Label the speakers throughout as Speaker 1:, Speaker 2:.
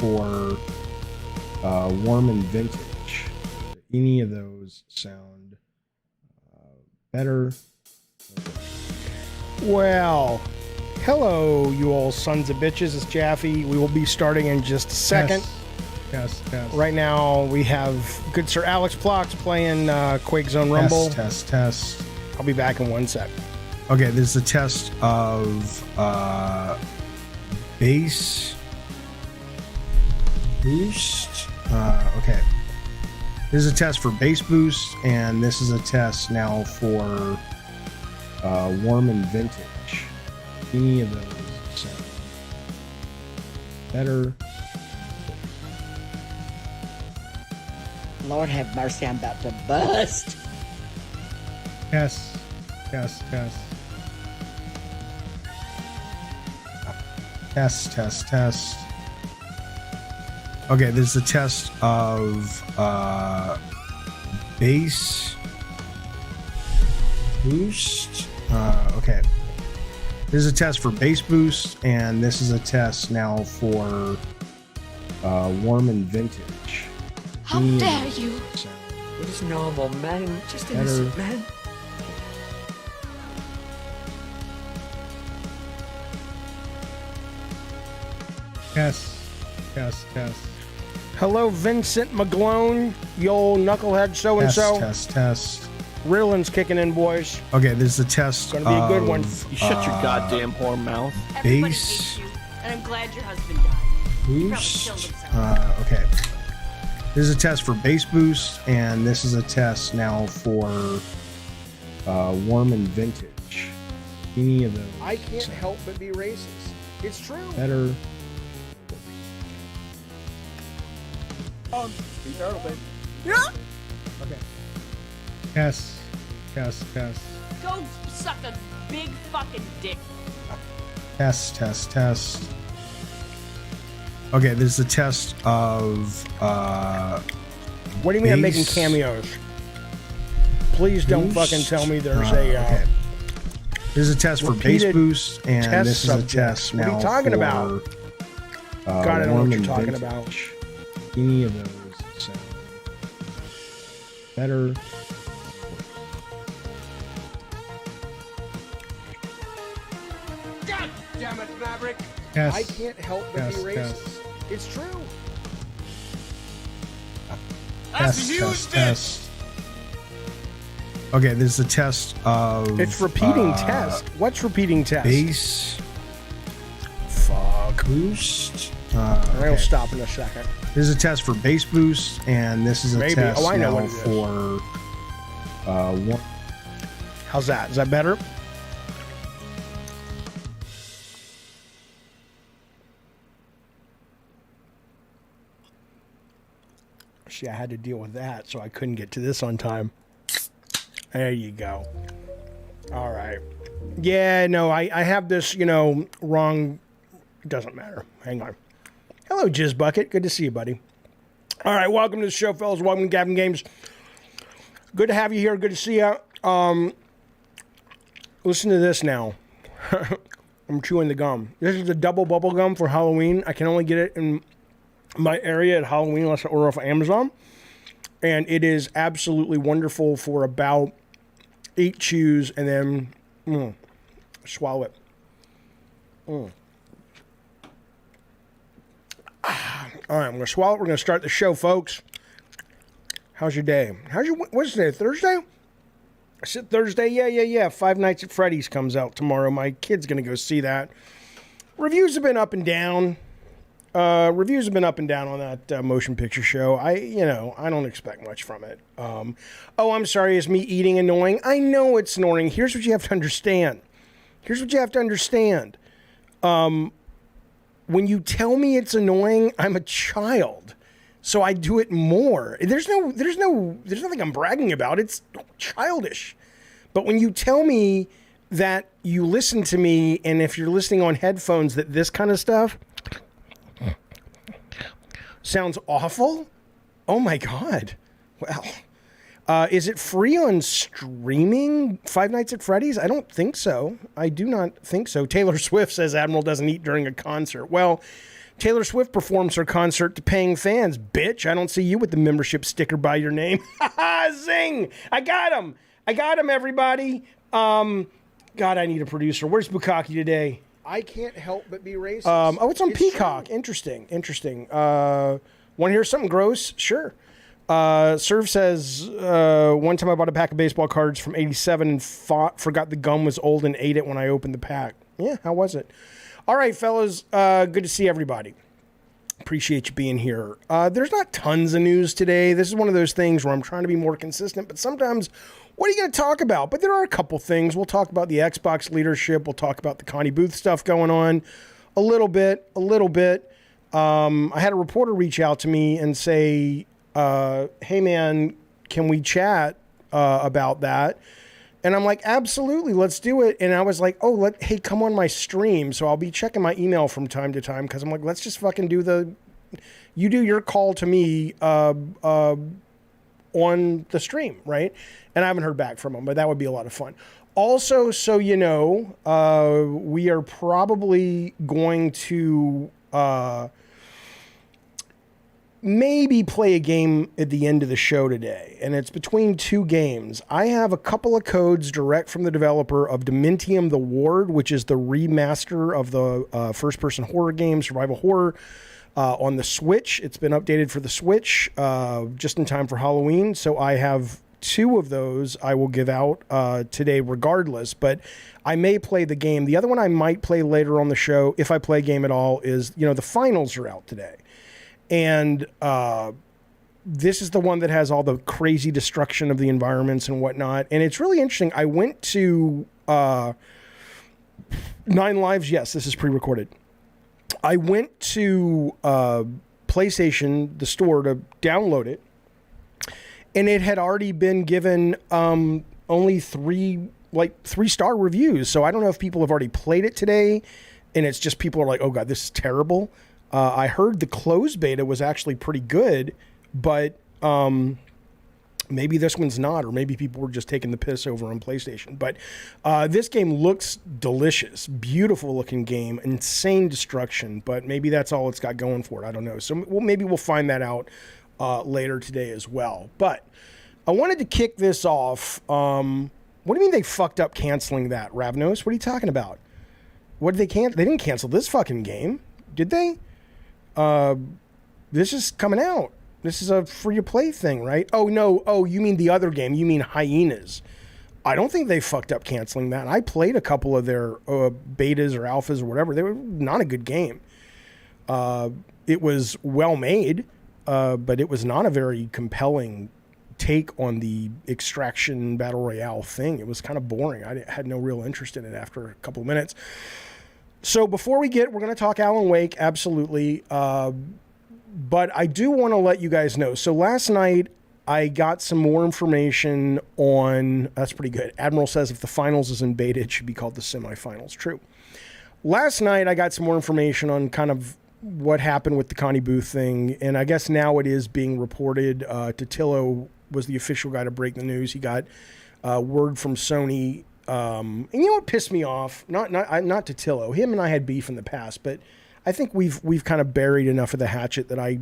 Speaker 1: for warm and vintage. Any of those sound better?
Speaker 2: Well, hello, you all sons of bitches. It's Jaffe. We will be starting in just a second.
Speaker 1: Test.
Speaker 2: Right now, we have good Sir Alex Plox playing Quake Zone Rumble.
Speaker 1: Test.
Speaker 2: I'll be back in 1 sec.
Speaker 1: Okay, this is a test of bass boost. Okay. This is a test for bass boost, and this is a test now for warm and vintage. Any of those sound better?
Speaker 3: Lord have mercy, I'm about to bust.
Speaker 1: Test. Test. Okay, this is a test of bass boost. Okay. This is a test for bass boost, and this is a test now for warm and vintage.
Speaker 4: How dare you?
Speaker 3: It is normal, man. Just innocent, man.
Speaker 1: Test.
Speaker 2: Hello, Vincent McGlone, you old knucklehead so-and-so.
Speaker 1: Test.
Speaker 2: Riddlin's kicking in, boys.
Speaker 1: Okay, this is a test.
Speaker 2: Gonna be a good one.
Speaker 5: You shut your goddamn whore mouth.
Speaker 4: Everybody
Speaker 1: Bass
Speaker 4: hates you, and I'm glad your husband died. He probably killed
Speaker 1: Boost.
Speaker 4: himself.
Speaker 1: Okay. This is a test for bass boost, and this is a test now for warm and vintage. Any of those
Speaker 2: I can't help but be racist. It's true.
Speaker 1: better?
Speaker 5: Be turtle, baby.
Speaker 1: Okay. Test.
Speaker 4: Go suck a big fucking dick.
Speaker 1: Test. Okay, this is a test of
Speaker 2: What do you mean I'm
Speaker 1: bass
Speaker 2: making cameos? Please don't
Speaker 1: boost.
Speaker 2: fucking tell me there's
Speaker 1: Okay. This is a test for bass
Speaker 2: repeated
Speaker 1: boost, and
Speaker 2: test
Speaker 1: this is a
Speaker 2: subjects.
Speaker 1: test
Speaker 2: What are
Speaker 1: now
Speaker 2: you talking
Speaker 1: for,
Speaker 2: about? God, I don't know
Speaker 1: warm
Speaker 2: what you're
Speaker 1: and
Speaker 2: talking
Speaker 1: vintage.
Speaker 2: about.
Speaker 1: Any of those sound better?
Speaker 5: God damn it, Maverick.
Speaker 1: Test.
Speaker 2: I can't help but be racist.
Speaker 1: Test.
Speaker 2: It's true.
Speaker 5: That's a huge
Speaker 1: Test. Okay, this is a test of
Speaker 2: It's repeating test. What's repeating test?
Speaker 1: bass
Speaker 2: Fuck.
Speaker 1: boost.
Speaker 2: I'll
Speaker 1: Okay.
Speaker 2: stop in a second.
Speaker 1: This is a test for bass boost, and this is a
Speaker 2: Maybe.
Speaker 1: test
Speaker 2: Oh, I know
Speaker 1: now
Speaker 2: what it is.
Speaker 1: for one.
Speaker 2: How's that? Is that better? See, I had to deal with that, so I couldn't get to this on time. There you go. All right. Yeah, no, I have this, wrong. It doesn't matter. Hang on. Hello, Jizz Bucket. Good to see you, buddy. All right, welcome to the show, fellas. Welcome to Gavin Games. Good to have you here. Good to see you. Listen to this now. I'm chewing the gum. This is the double bubble gum for Halloween. I can only get it in my area at Halloween unless I order off of Amazon. And it is absolutely wonderful for about 8 chews and then swallow it. All right, I'm going to swallow it. We're going to start the show, folks. How's your day? What's today, Thursday? I said Thursday? Yeah. Five Nights at Freddy's comes out tomorrow. My kid's going to go see that. Reviews have been up and down. On that motion picture show. I don't expect much from it. I'm sorry, is me eating annoying? I know it's annoying. Here's what you have to understand. When you tell me it's annoying, I'm a child. So I do it more. There's nothing I'm bragging about. It's childish. But when you tell me that you listen to me, and if you're listening on headphones, that this kind of stuff sounds awful. Oh my God. Well, is it free on streaming? Five Nights at Freddy's? I don't think so. I do not think so. Taylor Swift says Admiral doesn't eat during a concert. Well, Taylor Swift performs her concert to paying fans. Bitch, I don't see you with the membership sticker by your name. Zing! I got him, everybody. God, I need a producer. Where's Bukaki today?
Speaker 1: I can't help but be racist.
Speaker 2: It's on Peacock. True. Interesting. Want to hear something gross? Sure. Serve says, one time I bought a pack of baseball cards from 87 and forgot the gum was old and ate it when I opened the pack. Yeah, how was it? All right, fellas, good to see everybody. Appreciate you being here. There's not tons of news today. This is one of those things where I'm trying to be more consistent, but sometimes, what are you going to talk about? But there are a couple things. We'll talk about the Xbox leadership. We'll talk about the Connie Booth stuff going on a little bit. I had a reporter reach out to me and say, hey man, can we chat about that? And I'm like, absolutely, let's do it. And I was like, hey, come on my stream. So I'll be checking my email from time to time because I'm like, let's just fucking you do your call to me on the stream, right? And I haven't heard back from him, but that would be a lot of fun. Also, so you know, we are probably going to maybe play a game at the end of the show today, and it's between two games. I have a couple of codes direct from the developer of Dementium the Ward, which is the remaster of the first-person horror game, survival horror, on the Switch. It's been updated for the Switch just in time for Halloween, so I have two of those I will give out today regardless, but I may play the game. The other one I might play later on the show, if I play a game at all, is, the finals are out today. And this is the one that has all the crazy destruction of the environments and whatnot. And it's really interesting. I went to 9 Lives. Yes, this is pre-recorded. I went to PlayStation, the store, to download it. And it had already been given only 3-star reviews. So I don't know if people have already played it today. And it's just people are like, oh, God, this is terrible. I heard the closed beta was actually pretty good, but maybe this one's not, or maybe people were just taking the piss over on PlayStation. But this game looks delicious, beautiful looking game, insane destruction, but maybe that's all it's got going for it. I don't know. So maybe we'll find that out later today as well. But I wanted to kick this off. What do you mean they fucked up canceling that, Ravnos? What are you talking about? What did they cancel? They didn't cancel this fucking game, did they? This is coming out. This is a free-to-play thing, right? Oh, no. Oh, you mean the other game. You mean Hyenas. I don't think they fucked up canceling that. I played a couple of their betas or alphas or whatever. They were not a good game. It was well-made, but it was not a very compelling take on the extraction battle royale thing. It was kind of boring. I had no real interest in it after a couple of minutes. So before we're going to talk Alan Wake, absolutely. But I do want to let you guys know. So last night, I got some more information on, that's pretty good. Admiral says if the finals is in beta, it should be called the semifinals. True. Last night, I got some more information on kind of what happened with the Connie Booth thing. And I guess now it is being reported. Totillo was the official guy to break the news. He got word from Sony. And you know what pissed me off? Not Totillo. Him and I had beef in the past, but I think we've kind of buried enough of the hatchet that I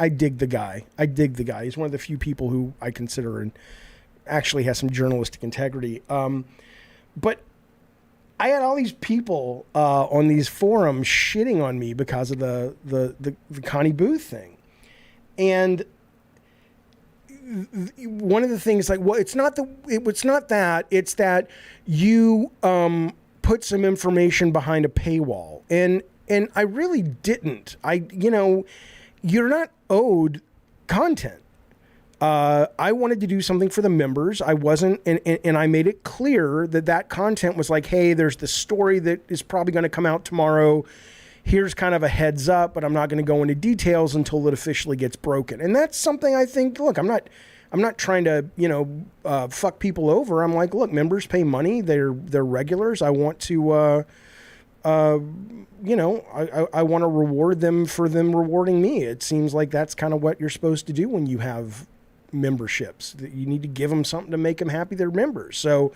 Speaker 2: dig the guy. I dig the guy. He's one of the few people who I consider and actually has some journalistic integrity. But I had all these people on these forums shitting on me because of the Connie Booth thing, and one of the things, like, well, it's not that. It's that you put some information behind a paywall, and I really didn't. You're not owed content. I wanted to do something for the members. I wasn't, and I made it clear that content was like, hey, there's this story that is probably going to come out tomorrow. Here's kind of a heads up, but I'm not going to go into details until it officially gets broken. And that's something I think, look, I'm not trying to, fuck people over. I'm like, look, members pay money. They're regulars. I want to, I want to reward them for them rewarding me. It seems like that's kind of what you're supposed to do when you have memberships. That you need to give them something to make them happy they're members. So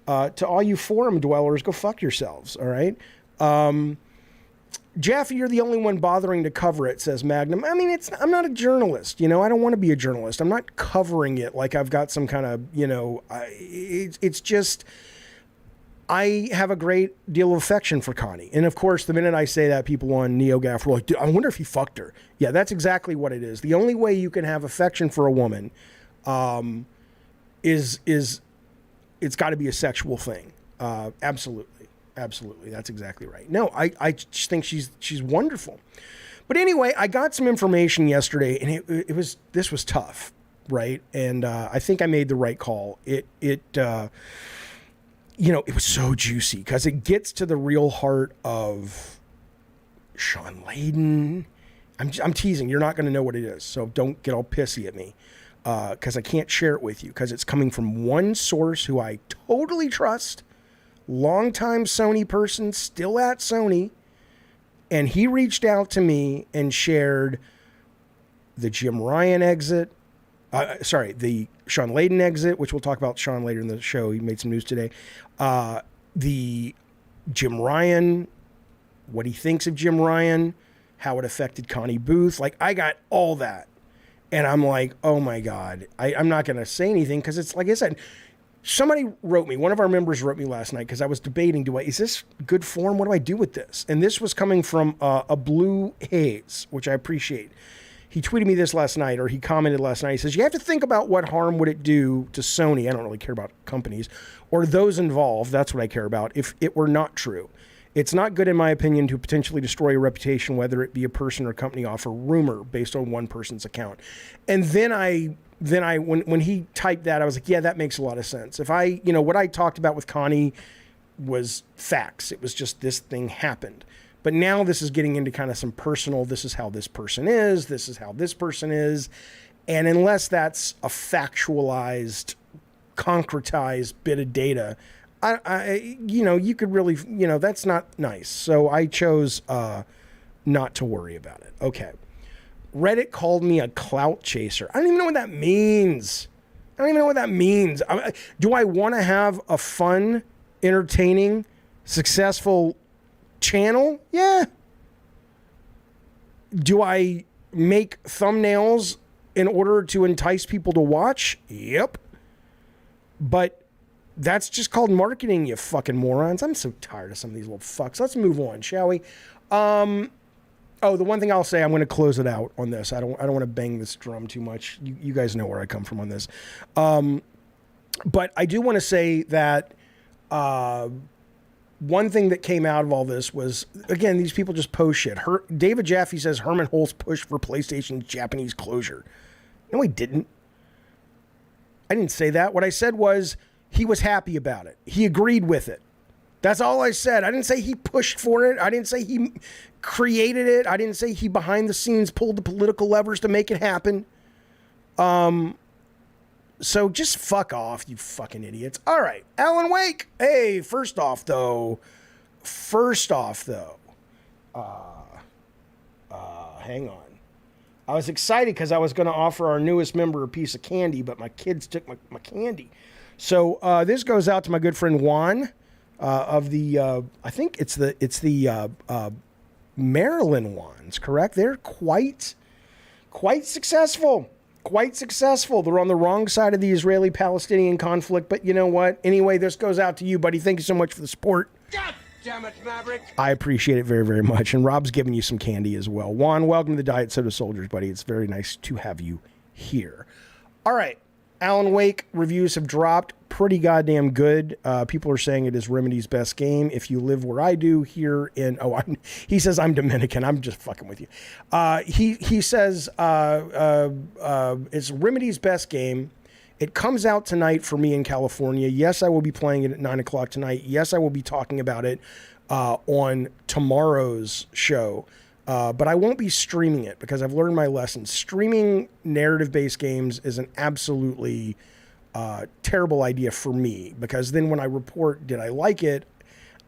Speaker 2: to all you forum dwellers, go fuck yourselves, all right? Jaffe, you're the only one bothering to cover it, says Magnum. I mean, I'm not a journalist, you know. I don't want to be a journalist. I'm not covering it like I've got some kind of, you know, it's just, I have a great deal of affection for Connie. And of course, the minute I say that, people on NeoGaf were like, dude, I wonder if he fucked her. Yeah, that's exactly what it is. The only way you can have affection for a woman is it's got to be a sexual thing. Absolutely. Absolutely. That's exactly right. No, I just think she's wonderful. But anyway, I got some information yesterday, and this was tough, right? And I think I made the right call. It you know, it was so juicy because it gets to the real heart of Shawn Layden. I'm teasing. You're not going to know what it is, so don't get all pissy at me because I can't share it with you because it's coming from one source who I totally trust. Longtime Sony person, still at Sony, and he reached out to me and shared the Jim Ryan exit, the Shawn Layden exit, which we'll talk about Shawn later in the show. He made some news today. The Jim Ryan, what he thinks of Jim Ryan, how it affected Connie Booth. Like, I got all that. And I'm like, oh my God, I'm not going to say anything because it's like I said, somebody wrote me, one of our members wrote me last night because I was debating, is this good form? What do I do with this? And this was coming from a Blue Haze, which I appreciate. He tweeted me this last night, or he commented last night. He says, you have to think about what harm would it do to Sony. I don't really care about companies or those involved. That's what I care about. If it were not true, it's not good, in my opinion, to potentially destroy a reputation, whether it be a person or a company off a rumor based on one person's account. And then when he typed that, I was like, yeah, that makes a lot of sense. If what I talked about with Connie was facts. It was just this thing happened. But now this is getting into kind of some personal, this is how this person is, this is how this person is. And unless that's a factualized, concretized bit of data, you could really, that's not nice. So I chose not to worry about it. Okay. Reddit called me a clout chaser. I don't even know what that means. Do I want to have a fun, entertaining, successful channel? Yeah. Do I make thumbnails in order to entice people to watch? Yep. But that's just called marketing, you fucking morons. I'm so tired of some of these little fucks. Let's move on, shall we? Oh, the one thing I'll say, I'm going to close it out on this. I don't want to bang this drum too much. You guys know where I come from on this. But I do want to say that one thing that came out of all this was, again, these people just post shit. David Jaffe says Herman Hulst pushed for PlayStation's Japanese closure. No, he didn't. I didn't say that. What I said was he was happy about it. He agreed with it. That's all I said. I didn't say he pushed for it. I didn't say he created it. I didn't say he behind the scenes pulled the political levers to make it happen. So just fuck off, you fucking idiots. All right, Alan Wake. Hey, first off though, hang on. I was excited because I was going to offer our newest member a piece of candy, but my kids took my candy. So this goes out to my good friend Juan of the, I think it's the Maryland ones, correct? They're quite successful. Quite successful. They're on the wrong side of the Israeli-Palestinian conflict, but you know what? Anyway, this goes out to you, buddy. Thank you so much for the support.
Speaker 5: God damn it, Maverick.
Speaker 2: I appreciate it very, very much. And Rob's giving you some candy as well. Juan, welcome to the Diet Soda Soldiers, buddy. It's very nice to have you here. All right. Alan Wake reviews have dropped. Pretty goddamn good. People are saying it is Remedy's best game. If you live where I do here in... he says I'm Dominican. I'm just fucking with you. He says it's Remedy's best game. It comes out tonight for me in California. Yes, I will be playing it at 9 o'clock tonight. Yes, I will be talking about it on tomorrow's show. But I won't be streaming it because I've learned my lesson. Streaming narrative-based games is an absolutely terrible idea for me because then when I report, did I like it,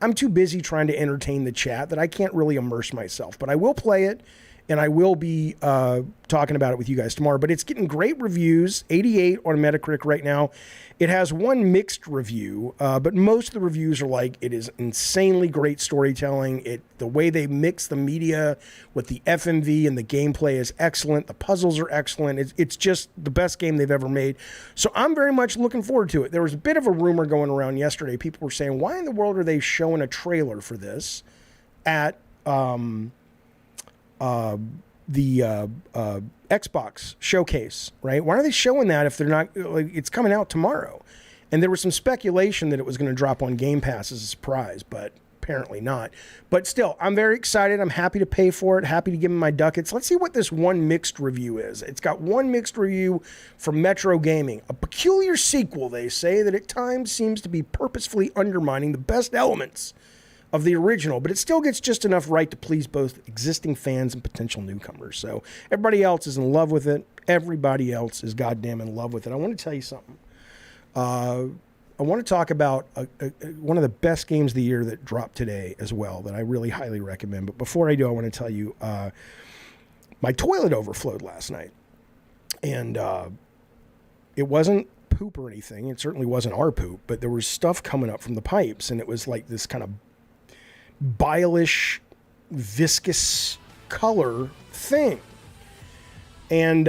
Speaker 2: I'm too busy trying to entertain the chat that I can't really immerse myself. But I will play it. and I will be talking about it with you guys tomorrow. But it's getting great reviews, 88 on Metacritic right now. It has one mixed review, but most of the reviews are like, it is insanely great storytelling. The way they mix the media with the FMV and the gameplay is excellent. The puzzles are excellent. It's just the best game they've ever made. So I'm very much looking forward to it. There was a bit of a rumor going around yesterday. People were saying, why in the world are they showing a trailer for this at the Xbox showcase, right? Why are they showing that if they're not, like, it's coming out tomorrow? And there was some speculation that it was going to drop on Game Pass as a surprise, but apparently not. But still, I'm very excited. I'm happy to pay for it, happy to give them my ducats. Let's see what this one mixed review is. It's got one mixed review from Metro Gaming. A peculiar sequel, they say, that at times seems to be purposefully undermining the best elements of the original, but it still gets just enough right to please both existing fans and potential newcomers. So everybody else is in love with it. Everybody else is goddamn in love with it. I want to tell you something. I want to talk about one of the best games of the year that dropped today as well, that I really highly recommend. But before I do, I want to tell you, my toilet overflowed last night. And it wasn't poop or anything. It certainly wasn't our poop, but there was stuff coming up from the pipes, and it was like this kind of bile-ish, viscous color thing. And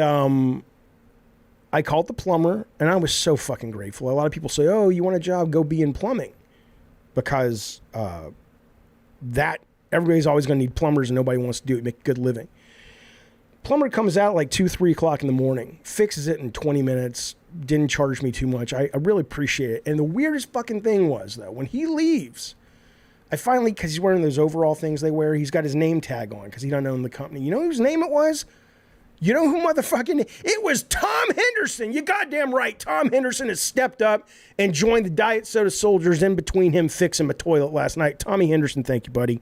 Speaker 2: I called the plumber, and I was so fucking grateful. A lot of people say, oh, you want a job, go be in plumbing. Because that, everybody's always going to need plumbers, and nobody wants to do it, make a good living. Plumber comes out like 2, 3 o'clock in the morning, fixes it in 20 minutes, didn't charge me too much. I really appreciate it. And the weirdest fucking thing was, though, when he leaves, I finally, because he's wearing those overall things they wear, he's got his name tag on because he doesn't own the company. You know whose name it was? You know who motherfucking... It was Tom Henderson. You goddamn right. Tom Henderson has stepped up and joined the Diet Soda Soldiers in between him fixing my toilet last night. Tommy Henderson, thank you, buddy.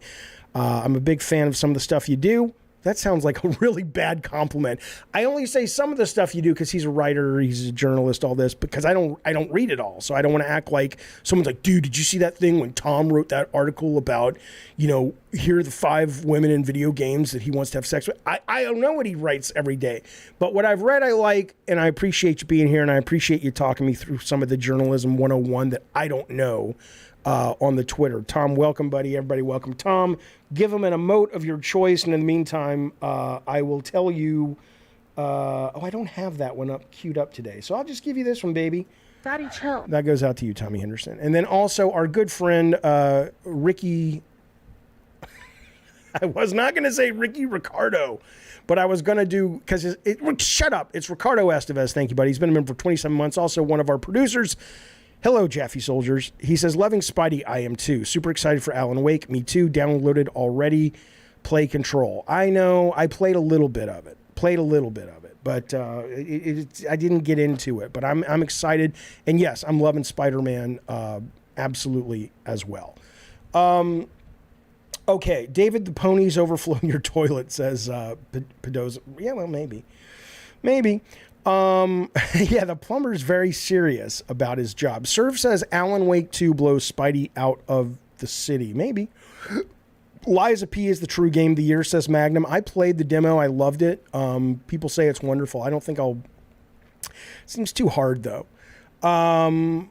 Speaker 2: I'm a big fan of some of the stuff you do. That sounds like a really bad compliment. I only say some of the stuff you do because he's a writer, he's a journalist, all this, because I don't read it all. So I don't want to act like someone's like, dude, did you see that thing when Tom wrote that article about, you know, here are the 5 women in video games that he wants to have sex with? I don't know what he writes every day. But what I've read, I like, and I appreciate you being here, and I appreciate you talking me through some of the journalism 101 that I don't know. On the Twitter. Tom, welcome, buddy. Everybody welcome Tom. Give him an emote of your choice. And in the meantime, I will tell you, I don't have that one queued up today. So I'll just give you this one, baby.
Speaker 6: Daddy, chill.
Speaker 2: That goes out to you, Tommy Henderson. And then also our good friend, Ricky. I was not going to say Ricky Ricardo, but I was going to do, because shut up. It's Ricardo Estevez. Thank you, buddy. He's been a member for 27 months. Also one of our producers. Hello, Jaffe Soldiers. He says, loving Spidey, I am too. Super excited for Alan Wake. Me too. Downloaded already. Play Control. I know. I played a little bit of it. But I didn't get into it. But I'm excited. And yes, I'm loving Spider-Man absolutely as well. Okay. David, the ponies overflow in your toilet, says Pedoza. Yeah, well, maybe. Yeah, the plumber's very serious about his job. Serve says Alan Wake 2 blows Spidey out of the city. Maybe. Liza P is the true game of the year, says Magnum. I played the demo. I loved it. People say it's wonderful. I don't think I'll... Seems too hard, though. Tommy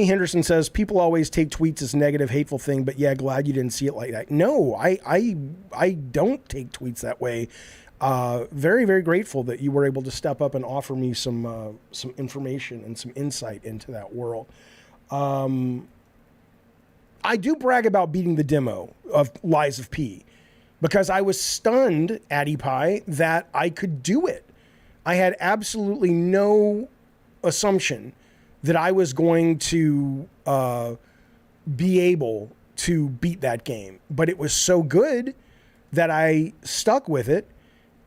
Speaker 2: Henderson says, people always take tweets as negative, hateful thing, but yeah, glad you didn't see it like that. No, I don't take tweets that way. Very, very grateful that you were able to step up and offer me some information and some insight into that world. I do brag about beating the demo of Lies of P because I was stunned, Addy Pie, that I could do it. I had absolutely no assumption that I was going to be able to beat that game. But it was so good that I stuck with it.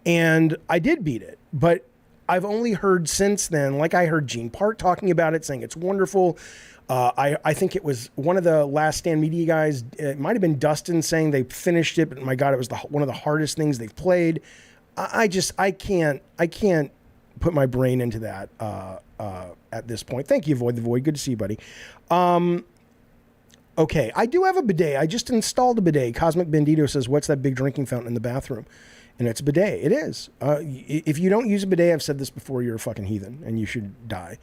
Speaker 2: And I did beat it, but I've only heard since then, like I heard Gene Park talking about it, saying it's wonderful. I think it was one of the Last Stand Media guys, it might have been Dustin, saying they finished it, but my God, it was one of the hardest things they've played. I can't put my brain into that at this point. Thank you, Void the Void. Good to see you, buddy. Okay, I do have a bidet. I just installed a bidet. Cosmic Bandito says, what's that big drinking fountain in the bathroom? and it's a bidet. It is. If you don't use a bidet, I've said this before, you're a fucking heathen and you should die.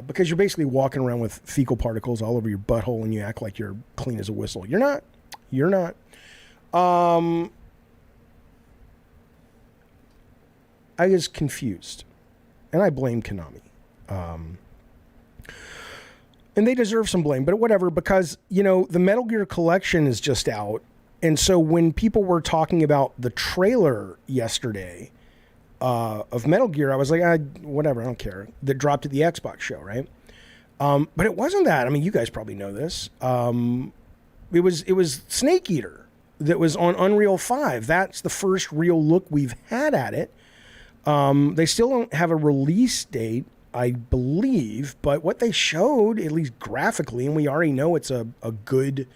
Speaker 2: Because you're basically walking around with fecal particles all over your butthole and you act like you're clean as a whistle. You're not. You're not. I was confused, and I blame Konami. And they deserve some blame, but whatever, because, you know, the Metal Gear Collection is just out. And so when people were talking about the trailer yesterday of Metal Gear, I was like, whatever, I don't care. That dropped at the Xbox show, right? But it wasn't that. I mean, you guys probably know this. It was Snake Eater that was on Unreal 5. That's the first real look we've had at it. They still don't have a release date, I believe, but what they showed, at least graphically, and we already know it's a good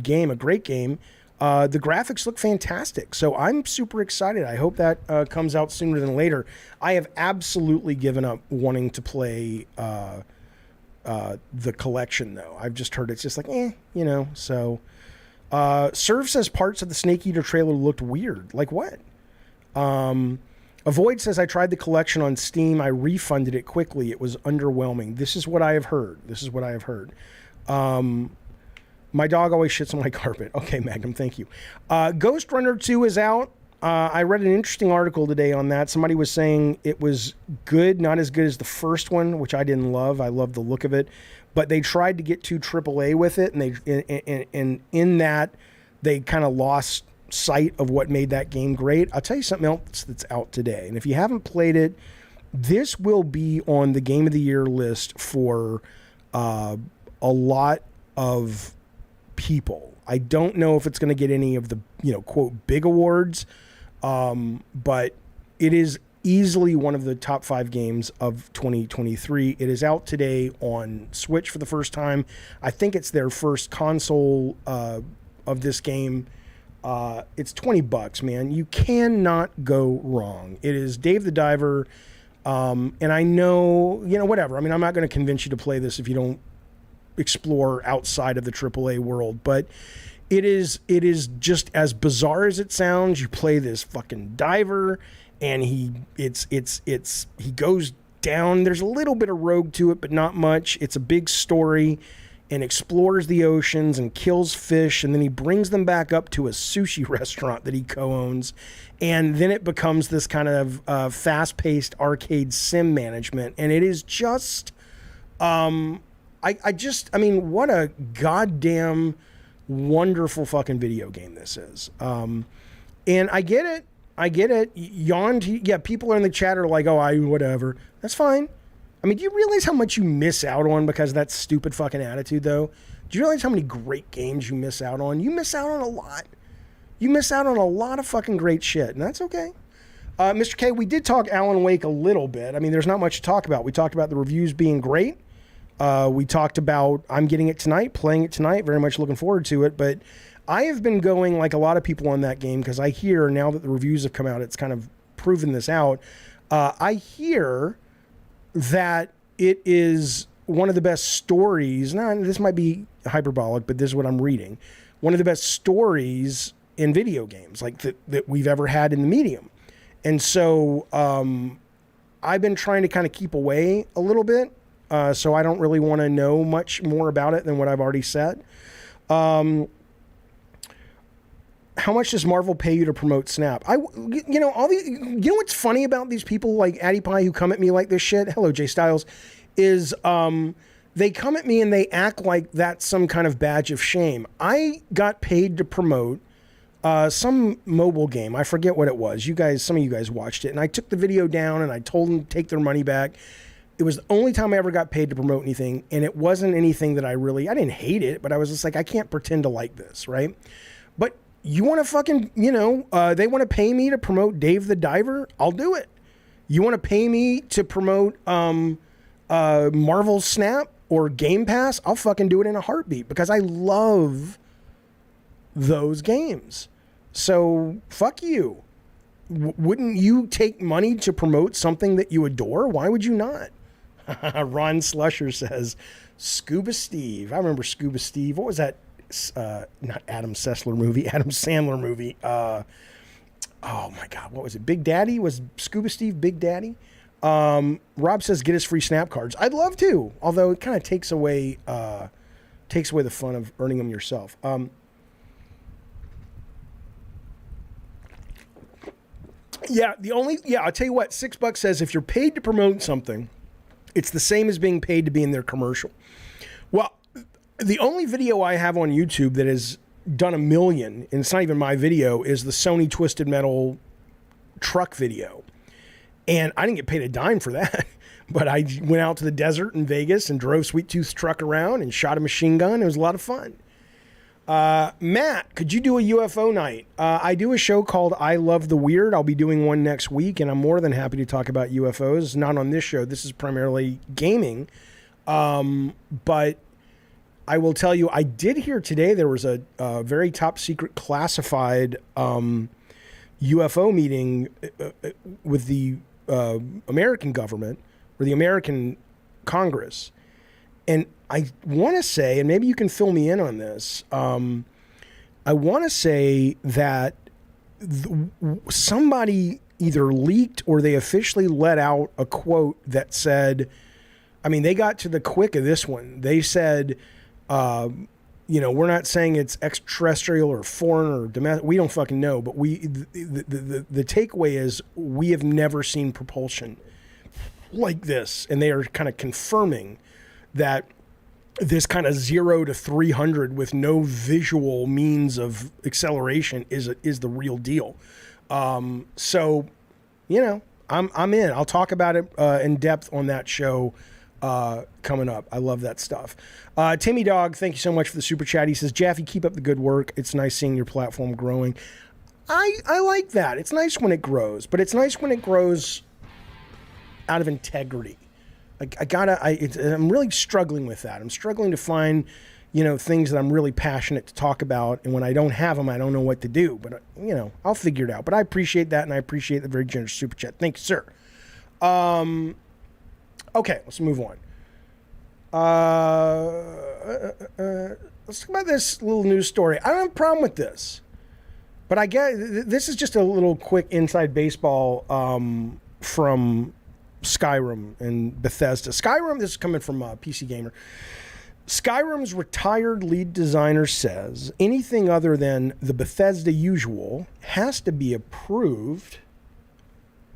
Speaker 2: game, a great game. The graphics look fantastic, so I'm super excited. I hope that comes out sooner than later. I have absolutely given up wanting to play the collection, though. I've just heard it's just like, you know. So, Serve says parts of the Snake Eater trailer looked weird. Like what? Avoid says, I tried the collection on Steam. I refunded it quickly. It was underwhelming. This is what I have heard. My dog always shits on my carpet. Okay, Magnum, thank you. Ghost Runner 2 is out. I read an interesting article today on that. Somebody was saying it was good, not as good as the first one, which I didn't love. I loved the look of it. But they tried to get to AAA with it, and in that, they kind of lost sight of what made that game great. I'll tell you something else that's out today. And if you haven't played it, this will be on the Game of the Year list for a lot of people. I don't know if it's going to get any of the, you know, quote, big awards, but it is easily one of the top 5 games of 2023. It is out today on Switch for the first time. I think it's their first console of this game. It's $20, man. You cannot go wrong. It is Dave the Diver. And I know, you know, whatever. I mean, I'm not going to convince you to play this if you don't explore outside of the AAA world, but it is just as bizarre as it sounds. You play this fucking diver and he goes down. There's a little bit of rogue to it, but not much. It's a big story and explores the oceans and kills fish, and then he brings them back up to a sushi restaurant that he co-owns, and then it becomes this kind of fast-paced arcade sim management, and it is just, I mean, what a goddamn wonderful fucking video game this is. And I get it. Yeah, people in the chat are like, whatever. That's fine. I mean, do you realize how much you miss out on because of that stupid fucking attitude, though? Do you realize how many great games you miss out on? You miss out on a lot. You miss out on a lot of fucking great shit, and that's okay. Mr. K, we did talk Alan Wake a little bit. I mean, there's not much to talk about. We talked about the reviews being great. We talked about I'm getting it tonight, playing it tonight, very much looking forward to it. But I have been going like a lot of people on that game because I hear now that the reviews have come out, it's kind of proven this out. I hear that it is one of the best stories. Now, this might be hyperbolic, but this is what I'm reading. One of the best stories in video games, like that we've ever had in the medium. And so I've been trying to kind of keep away a little bit, so I don't really want to know much more about it than what I've already said. How much does Marvel pay you to promote Snap? You know what's funny about these people like Addy Pie who come at me like this shit? Hello, Jay Styles. Is they come at me and they act like that's some kind of badge of shame. I got paid to promote some mobile game. I forget what it was. Some of you guys watched it, and I took the video down and I told them to take their money back. It was the only time I ever got paid to promote anything, and it wasn't anything that I didn't hate it, but I was just like, I can't pretend to like this, right? But you want to fucking, they want to pay me to promote Dave the Diver? I'll do it. You want to pay me to promote Marvel Snap or Game Pass? I'll fucking do it in a heartbeat because I love those games. So fuck you. Wouldn't you take money to promote something that you adore? Why would you not? Ron Slusher says, Scuba Steve. I remember Scuba Steve. What was that? Not Adam Sessler movie, Adam Sandler movie. oh my God, what was it? Big Daddy? Was Scuba Steve Big Daddy? Rob says, get us free snap cards. I'd love to, although it kind of takes away the fun of earning them yourself. I'll tell you what, $6 says if you're paid to promote something, it's the same as being paid to be in their commercial. Well, the only video I have on YouTube that has done 1 million, and it's not even my video, is the Sony Twisted Metal truck video. And I didn't get paid a dime for that. But I went out to the desert in Vegas and drove Sweet Tooth's truck around and shot a machine gun. It was a lot of fun. Matt, could you do a UFO night? I do a show called I Love the Weird. I'll be doing one next week, and I'm more than happy to talk about UFOs. Not on this show. This is primarily gaming. But I will tell you, I did hear today there was a very top secret classified UFO meeting with the American government or the American Congress. And I want to say, and maybe you can fill me in on this, I want to say that somebody either leaked or they officially let out a quote that said, I mean, they got to the quick of this one. They said, we're not saying it's extraterrestrial or foreign or domestic. We don't fucking know. But the takeaway is we have never seen propulsion like this. And they are kind of confirming that this kind of 0 to 300 with no visual means of acceleration is the real deal. So, I'm in. I'll talk about it in depth on that show coming up. I love that stuff. Timmy Dog, thank you so much for the super chat. He says, Jaffe, keep up the good work. It's nice seeing your platform growing. I like that. It's nice when it grows, but it's nice when it grows out of integrity. I'm really struggling with that. I'm struggling to find, things that I'm really passionate to talk about. And when I don't have them, I don't know what to do. But, I'll figure it out. But I appreciate that, and I appreciate the very generous super chat. Thank you, sir. Okay, let's move on. Let's talk about this little news story. I don't have a problem with this. But I get this is just a little quick inside baseball from Skyrim and Bethesda. Skyrim, this is coming from PC Gamer. Skyrim's retired lead designer says anything other than the Bethesda usual has to be approved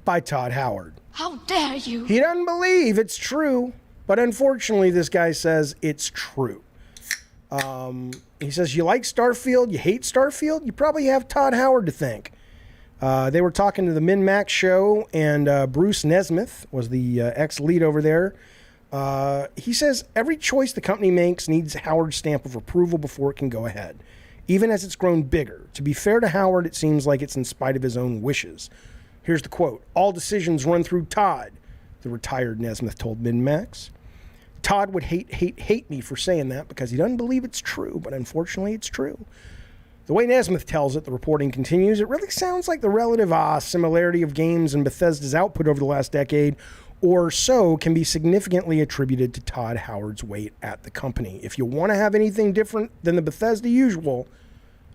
Speaker 2: by Todd Howard.
Speaker 6: How dare you?
Speaker 2: He doesn't believe it's true, but unfortunately this guy says it's true. He says, you like Starfield, you hate Starfield, you probably have Todd Howard to thank. They were talking to the Min-Max show, and Bruce Nesmith was the ex-lead over there. He says every choice the company makes needs Howard's stamp of approval before it can go ahead, even as it's grown bigger. To be fair to Howard, it seems like it's in spite of his own wishes. Here's the quote. All decisions run through Todd, the retired Nesmith told Min-Max. Todd would hate me for saying that because he doesn't believe it's true, but unfortunately it's true. The way Nesmith tells it, the reporting continues, it really sounds like the relative similarity of games and Bethesda's output over the last decade or so can be significantly attributed to Todd Howard's weight at the company. If you want to have anything different than the Bethesda usual,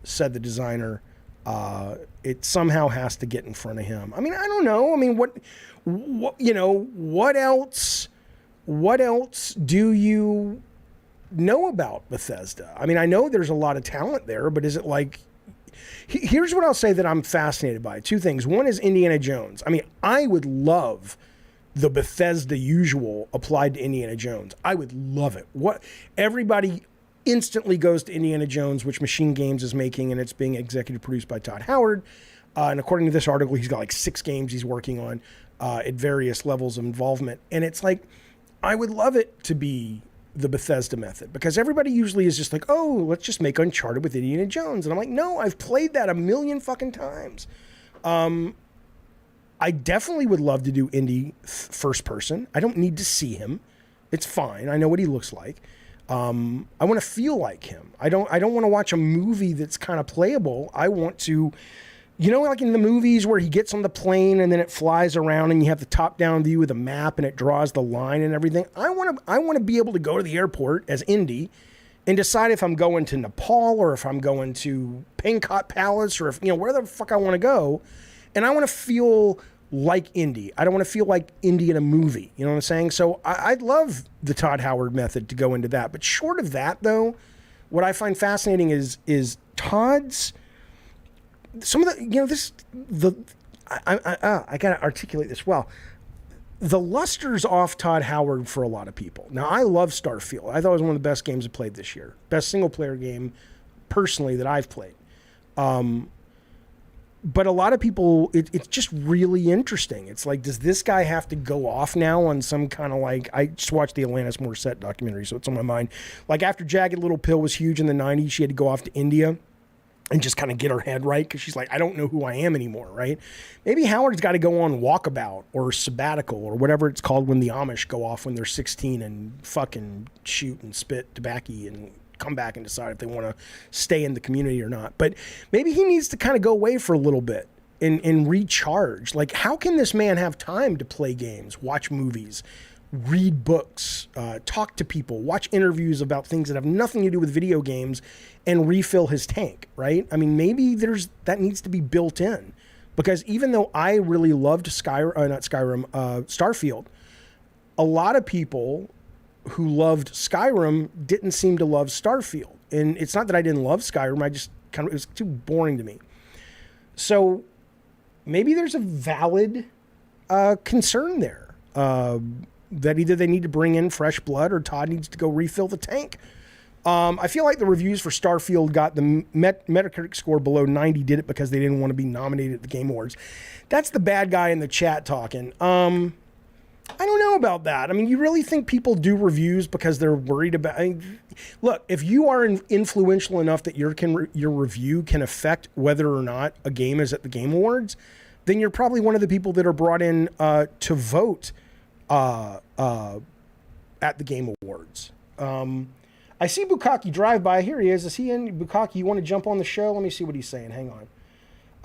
Speaker 2: said the designer, it somehow has to get in front of him. I mean, I don't know. I mean, what else do you know about Bethesda? I mean, I know there's a lot of talent there, but is it like... Here's what I'll say that I'm fascinated by. Two things. One is Indiana Jones. I mean, I would love the Bethesda usual applied to Indiana Jones. I would love it. Everybody instantly goes to Indiana Jones, which Machine Games is making, and it's being executive produced by Todd Howard. And according to this article, he's got like 6 games he's working on at various levels of involvement. And it's like, I would love it to be the Bethesda method, because everybody usually is just like, oh, let's just make Uncharted with Indiana Jones. And I'm like, no, I've played that 1 million fucking times. I definitely would love to do Indy first person. I don't need to see him. It's fine. I know what he looks like. I want to feel like him. I don't want to watch a movie that's kind of playable. I want to, like in the movies where he gets on the plane and then it flies around and you have the top-down view of the map and it draws the line and everything. I want to be able to go to the airport as Indy and decide if I'm going to Nepal or if I'm going to Pankot Palace or if, where the fuck I want to go, And I want to feel like indie. I don't want to feel like indie in a movie. You know what I'm saying? So I'd love the Todd Howard method to go into that. But short of that, though, what I find fascinating is Todd's, some of the, I got to articulate this well. The luster's off Todd Howard for a lot of people. Now, I love Starfield. I thought it was one of the best games I played this year. Best single-player game, personally, that I've played. But a lot of people, it's just really interesting. It's like, does this guy have to go off now on some kind of like, I just watched the Alanis Morissette documentary, so it's on my mind. Like after Jagged Little Pill was huge in the 90s, she had to go off to India and just kind of get her head right, because she's like, I don't know who I am anymore, right? Maybe Howard's got to go on walkabout or sabbatical or whatever it's called when the Amish go off when they're 16 and fucking shoot and spit tobacco and come back and decide if they want to stay in the community or not. But maybe he needs to kind of go away for a little bit and recharge. Like, how can this man have time to play games, watch movies, read books, talk to people, watch interviews about things that have nothing to do with video games, and refill his tank, right? I mean, maybe that needs to be built in, because even though I really loved Starfield, a lot of people who loved Skyrim didn't seem to love Starfield. And it's not that I didn't love Skyrim, it was too boring to me. So maybe there's a valid concern there, that either they need to bring in fresh blood or Todd needs to go refill the tank. I feel like the reviews for Starfield got the Metacritic score below 90 did it because they didn't want to be nominated at the Game Awards. That's the bad guy in the chat talking. I don't know about that. I mean, you really think people do reviews because they're worried about... look, if you are influential enough that your review can affect whether or not a game is at the Game Awards, then you're probably one of the people that are brought in to vote at the Game Awards. I see Bukaki drive by. Here he is. Is he in? Bukaki, you want to jump on the show? Let me see what he's saying. Hang on.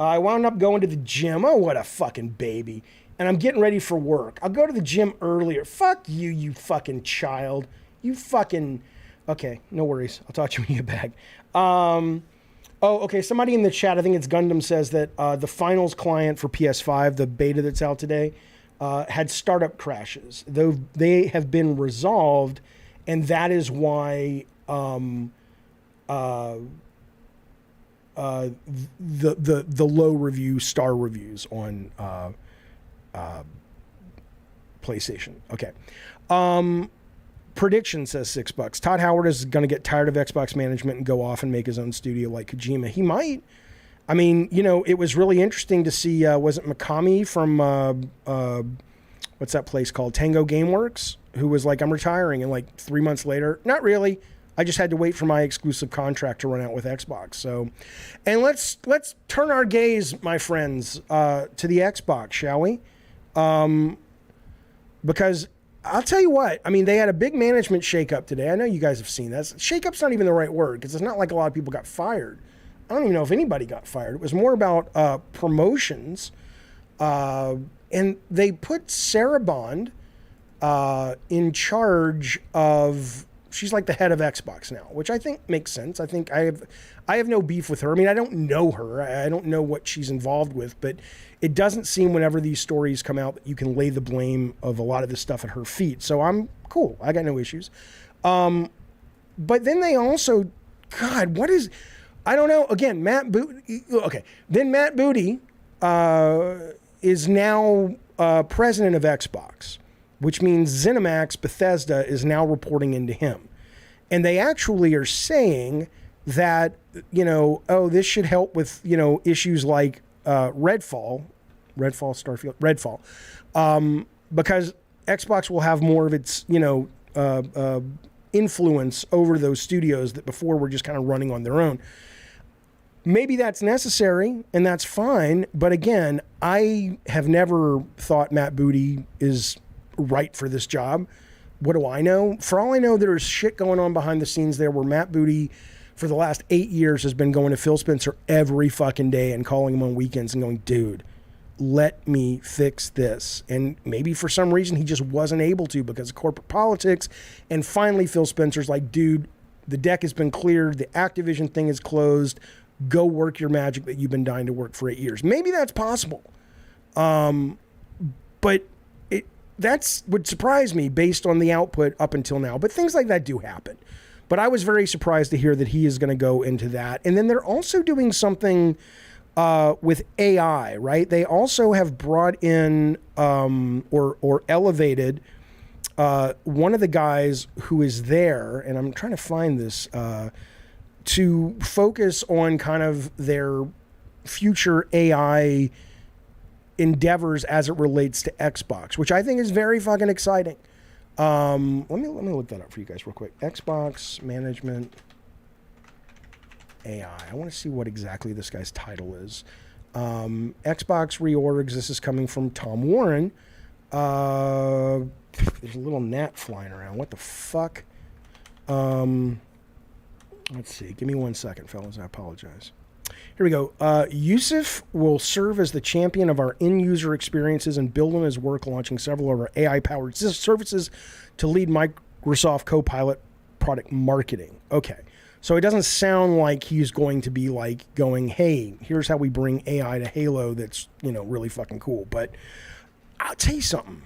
Speaker 2: I wound up going to the gym. Oh, what a fucking baby. And I'm getting ready for work. I'll go to the gym earlier. Fuck you, you fucking child. You fucking... Okay, no worries. I'll talk to you when you get back. Okay. Somebody in the chat, I think it's Gundam, says that the finals client for PS5, the beta that's out today, had startup crashes. Though they have been resolved, and that is why the low star reviews on PlayStation. Okay. Prediction says $6. Todd Howard is going to get tired of Xbox management and go off and make his own studio like Kojima. He might. I mean, it was really interesting to see, was it Mikami from, what's that place called? Tango Gameworks, who was like, I'm retiring. And like 3 months later, not really. I just had to wait for my exclusive contract to run out with Xbox. So, and let's turn our gaze, my friends, to the Xbox, shall we? Because I'll tell you what, I mean, they had a big management shakeup today. I know you guys have seen that. Shakeup's not even the right word, because it's not like a lot of people got fired. I don't even know if anybody got fired. It was more about promotions. And they put Sarah Bond in charge of... She's like the head of Xbox now, which I think makes sense. I think I have no beef with her. I mean, I don't know her. I don't know what she's involved with, but it doesn't seem whenever these stories come out that you can lay the blame of a lot of this stuff at her feet. So I'm cool. I got no issues. But then they also, God, what is... I don't know. Again, Matt Booty. Okay. Then Matt Booty is now president of Xbox, which means ZeniMax Bethesda is now reporting into him. And they actually are saying that, this should help with, issues like Redfall, because Xbox will have more of its, influence over those studios that before were just kind of running on their own. Maybe that's necessary, and that's fine. But again, I have never thought Matt Booty is right for this job. What do I know? For all I know, there's shit going on behind the scenes there where Matt Booty, for the last 8 years, has been going to Phil Spencer every fucking day and calling him on weekends and going, dude, let me fix this. And maybe for some reason he just wasn't able to because of corporate politics. And finally, Phil Spencer's like, dude, the deck has been cleared. The Activision thing is closed. Go work your magic that you've been dying to work for 8 years. Maybe that's possible. But that's would surprise me based on the output up until now. But things like that do happen. But I was very surprised to hear that he is going to go into that. And then they're also doing something with AI, right? They also have brought in or elevated one of the guys who is there, and I'm trying to find this, to focus on kind of their future AI endeavors as it relates to Xbox, which I think is very fucking exciting. Let me look that up for you guys real quick. Xbox management AI. I want to see what exactly this guy's title is. Xbox reorgs. This is coming from Tom Warren. There's a little gnat flying around. What the fuck? Let's see. Give me 1 second, fellas. I apologize. Here we go. Yusuf will serve as the champion of our end-user experiences and build on his work launching several of our AI-powered services to lead Microsoft Copilot product marketing. Okay. So it doesn't sound like he's going to be like going, hey, here's how we bring AI to Halo that's, really fucking cool. But I'll tell you something.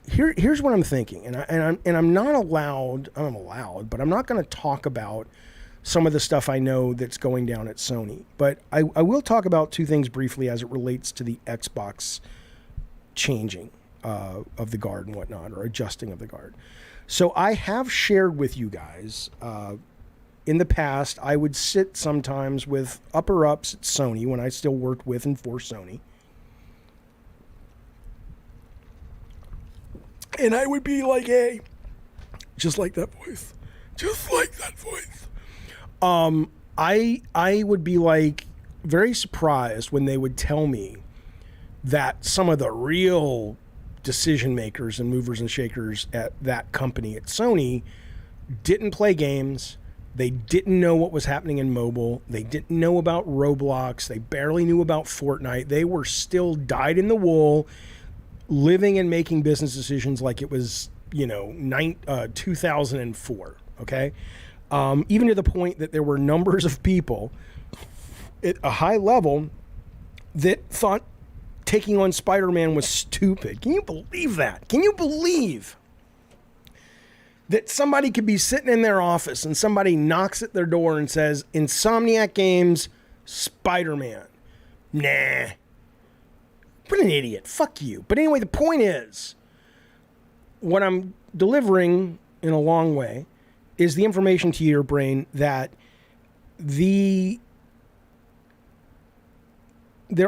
Speaker 2: Here's what I'm thinking. I'm not allowed, but I'm not going to talk about some of the stuff I know that's going down at Sony. But I will talk about two things briefly as it relates to the Xbox changing of the guard and whatnot, or adjusting of the guard. So I have shared with you guys, in the past, I would sit sometimes with upper-ups at Sony when I still worked with and for Sony. And I would be like, hey, just like that voice. Just like that voice. I would be like very surprised when they would tell me that some of the real decision makers and movers and shakers at that company at Sony didn't play games. They didn't know what was happening in mobile. They didn't know about Roblox. They barely knew about Fortnite. They were still dyed in the wool, living and making business decisions like it was, 2004. Okay. Even to the point that there were numbers of people at a high level that thought taking on Spider-Man was stupid. Can you believe that? Can you believe that somebody could be sitting in their office and somebody knocks at their door and says, Insomniac Games, Spider-Man? Nah. What an idiot. Fuck you. But anyway, the point is, what I'm delivering in a long way is the information to your brain that there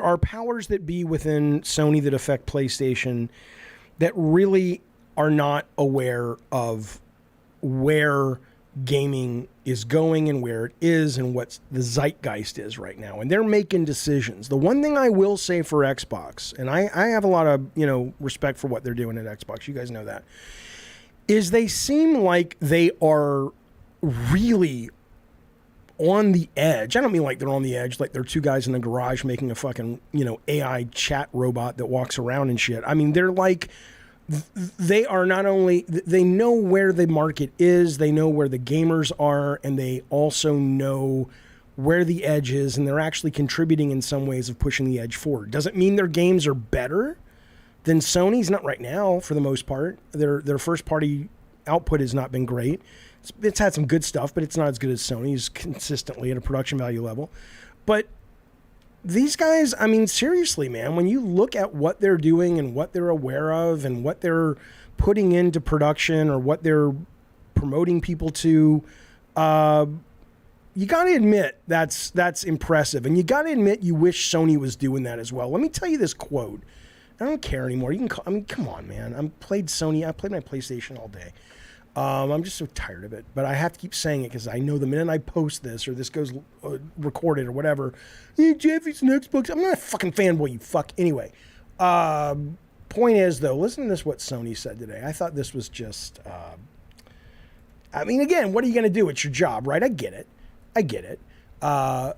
Speaker 2: are powers that be within Sony that affect PlayStation that really are not aware of where gaming is going and where it is and what the zeitgeist is right now. And they're making decisions. The one thing I will say for Xbox, and I have a lot of, respect for what they're doing at Xbox, you guys know that, is they seem like they are really on the edge. I don't mean like they're on the edge, like they're two guys in the garage making a fucking, AI chat robot that walks around and shit. I mean, they're like, they are not only, they know where the market is, they know where the gamers are, and they also know where the edge is, and they're actually contributing in some ways of pushing the edge forward. Doesn't mean their games are better than Sony's, not right now for the most part. Their first party output has not been great. It's had some good stuff, but it's not as good as Sony's consistently at a production value level. But these guys, I mean, seriously, man, when you look at what they're doing and what they're aware of and what they're putting into production or what they're promoting people to, you got to admit that's impressive. And you got to admit you wish Sony was doing that as well. Let me tell you this quote. I don't care anymore. You can come on, man. I played my PlayStation all day. I'm just so tired of it. But I have to keep saying it because I know the minute I post this or this goes recorded or whatever, hey, Jeff, it's an Xbox. I'm not a fucking fanboy, you fuck. Anyway, point is, though, listen to this, what Sony said today. I thought this was just, I mean, again, what are you going to do? It's your job, right? I get it. But,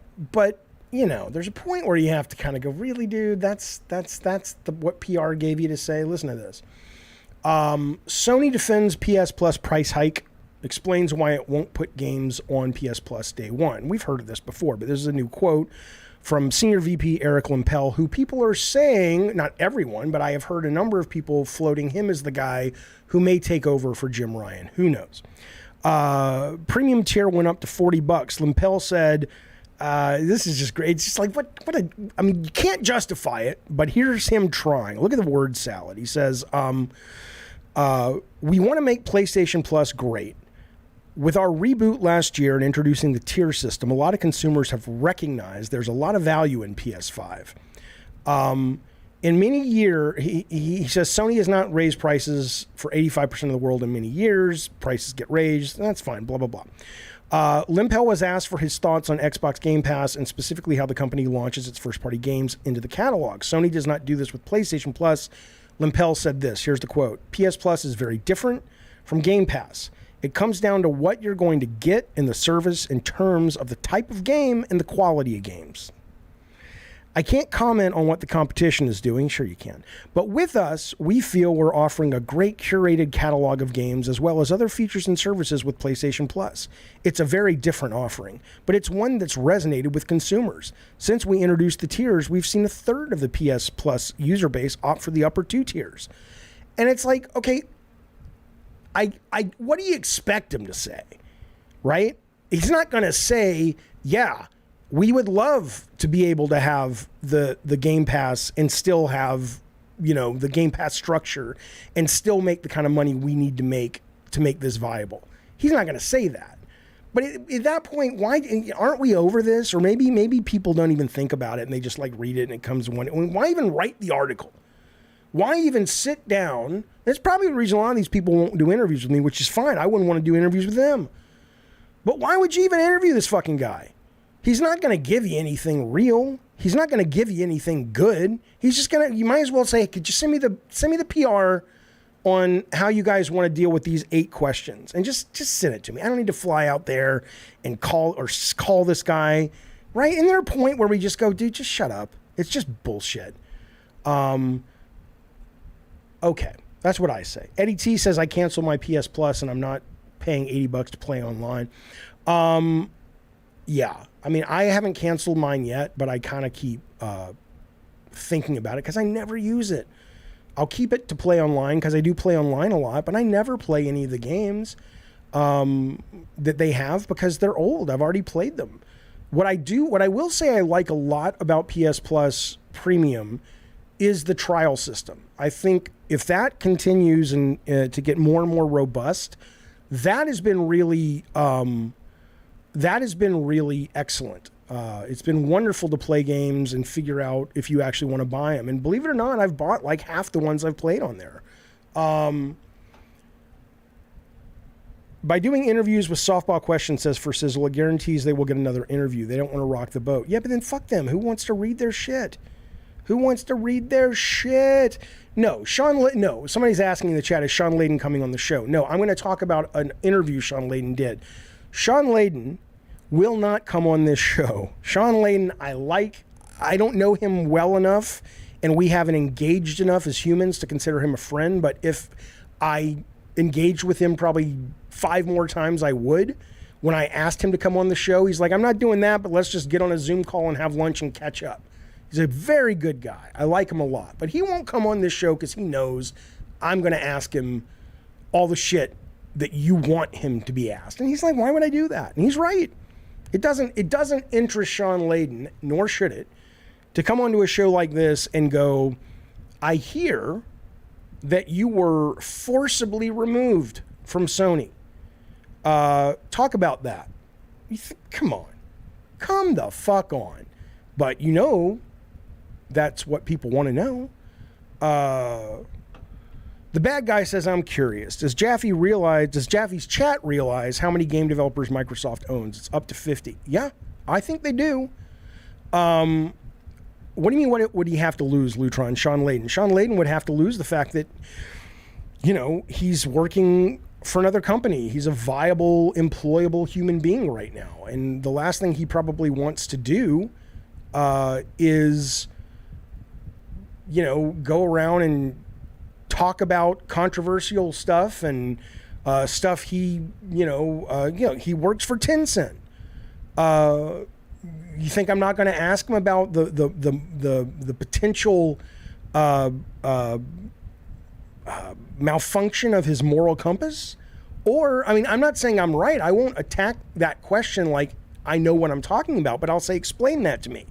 Speaker 2: there's a point where you have to kind of go, really, dude, that's what PR gave you to say. Listen to this. Sony defends PS Plus price hike, explains why it won't put games on PS Plus day one. We've heard of this before, but this is a new quote from Senior VP Eric Limpel, who people are saying, not everyone, but I have heard a number of people floating him as the guy who may take over for Jim Ryan. Who knows? Premium tier went up to $40. Limpel said, this is just great. It's just like, I mean, you can't justify it, but here's him trying. Look at the word salad. He says, we want to make PlayStation Plus great. With our reboot last year and introducing the tier system, a lot of consumers have recognized there's a lot of value in PS5. In many years, he says Sony has not raised prices for 85% of the world in many years. Prices get raised. That's fine, blah, blah, blah. Limpel was asked for his thoughts on Xbox Game Pass and specifically how the company launches its first-party games into the catalog. Sony does not do this with PlayStation Plus. Limpel said this. Here's the quote. PS Plus is very different from Game Pass. It comes down to what you're going to get in the service in terms of the type of game and the quality of games. I can't comment on what the competition is doing. Sure you can. But with us, we feel we're offering a great curated catalog of games as well as other features and services with PlayStation Plus. It's a very different offering, but it's one that's resonated with consumers. Since we introduced the tiers, we've seen a third of the PS Plus user base opt for the upper two tiers. And it's like, okay, what do you expect him to say, right? He's not going to say, yeah, we would love to be able to have the Game Pass and still have, the Game Pass structure and still make the kind of money we need to make this viable. He's not going to say that. But at that point, why aren't we over this? Or maybe people don't even think about it and they just like read it and it comes one. Why even write the article? Why even sit down? That's probably the reason a lot of these people won't do interviews with me, which is fine. I wouldn't want to do interviews with them. But why would you even interview this fucking guy? He's not going to give you anything real. He's not going to give you anything good. He's just going to, you might as well say, could you send me the PR on how you guys want to deal with these 8 questions and just send it to me. I don't need to fly out there and call this guy, right? And there's a point where we just go, dude, just shut up. It's just bullshit. Okay, that's what I say. Eddie T says I canceled my PS Plus and I'm not paying $80 to play online. Yeah, I mean, I haven't canceled mine yet, but I kind of keep thinking about it because I never use it. I'll keep it to play online because I do play online a lot, but I never play any of the games that they have because they're old. I've already played them. What I will say I like a lot about PS Plus Premium is the trial system. I think if that continues and to get more and more robust, that has been really excellent. It's been wonderful to play games and figure out if you actually want to buy them. And believe it or not, I've bought like half the ones I've played on there. By doing interviews with Softball Questions, says for Sizzle, it guarantees they will get another interview. They don't want to rock the boat. Yeah, but then fuck them. Who wants to read their shit? Who wants to read their shit? No, no. Somebody's asking in the chat, is Shawn Layden coming on the show? No, I'm going to talk about an interview Shawn Layden did. Shawn Layden will not come on this show. Shawn Layden, I don't know him well enough, and we haven't engaged enough as humans to consider him a friend, but if I engaged with him probably 5 more times, I would. When I asked him to come on the show, he's like, I'm not doing that, but let's just get on a Zoom call and have lunch and catch up. He's a very good guy. I like him a lot. But he won't come on this show because he knows I'm going to ask him all the shit that you want him to be asked. And he's like, why would I do that? And he's right. It doesn't interest Shawn Layden, nor should it, to come onto a show like this and go, I hear that you were forcibly removed from Sony. Talk about that. Come on. Come the fuck on. But that's what people want to know. The bad guy says, I'm curious. Does Jaffe's chat realize how many game developers Microsoft owns? It's up to 50. Yeah, I think they do. What do you mean, what would he have to lose, Lutron? Shawn Layden. Shawn Layden would have to lose the fact that, he's working for another company. He's a viable, employable human being right now. And the last thing he probably wants to do is, go around and talk about controversial stuff and stuff he works for Tencent. You think I'm not going to ask him about the potential malfunction of his moral compass? Or, I mean, I'm not saying I'm right. I won't attack that question like I know what I'm talking about, but I'll say, explain that to me.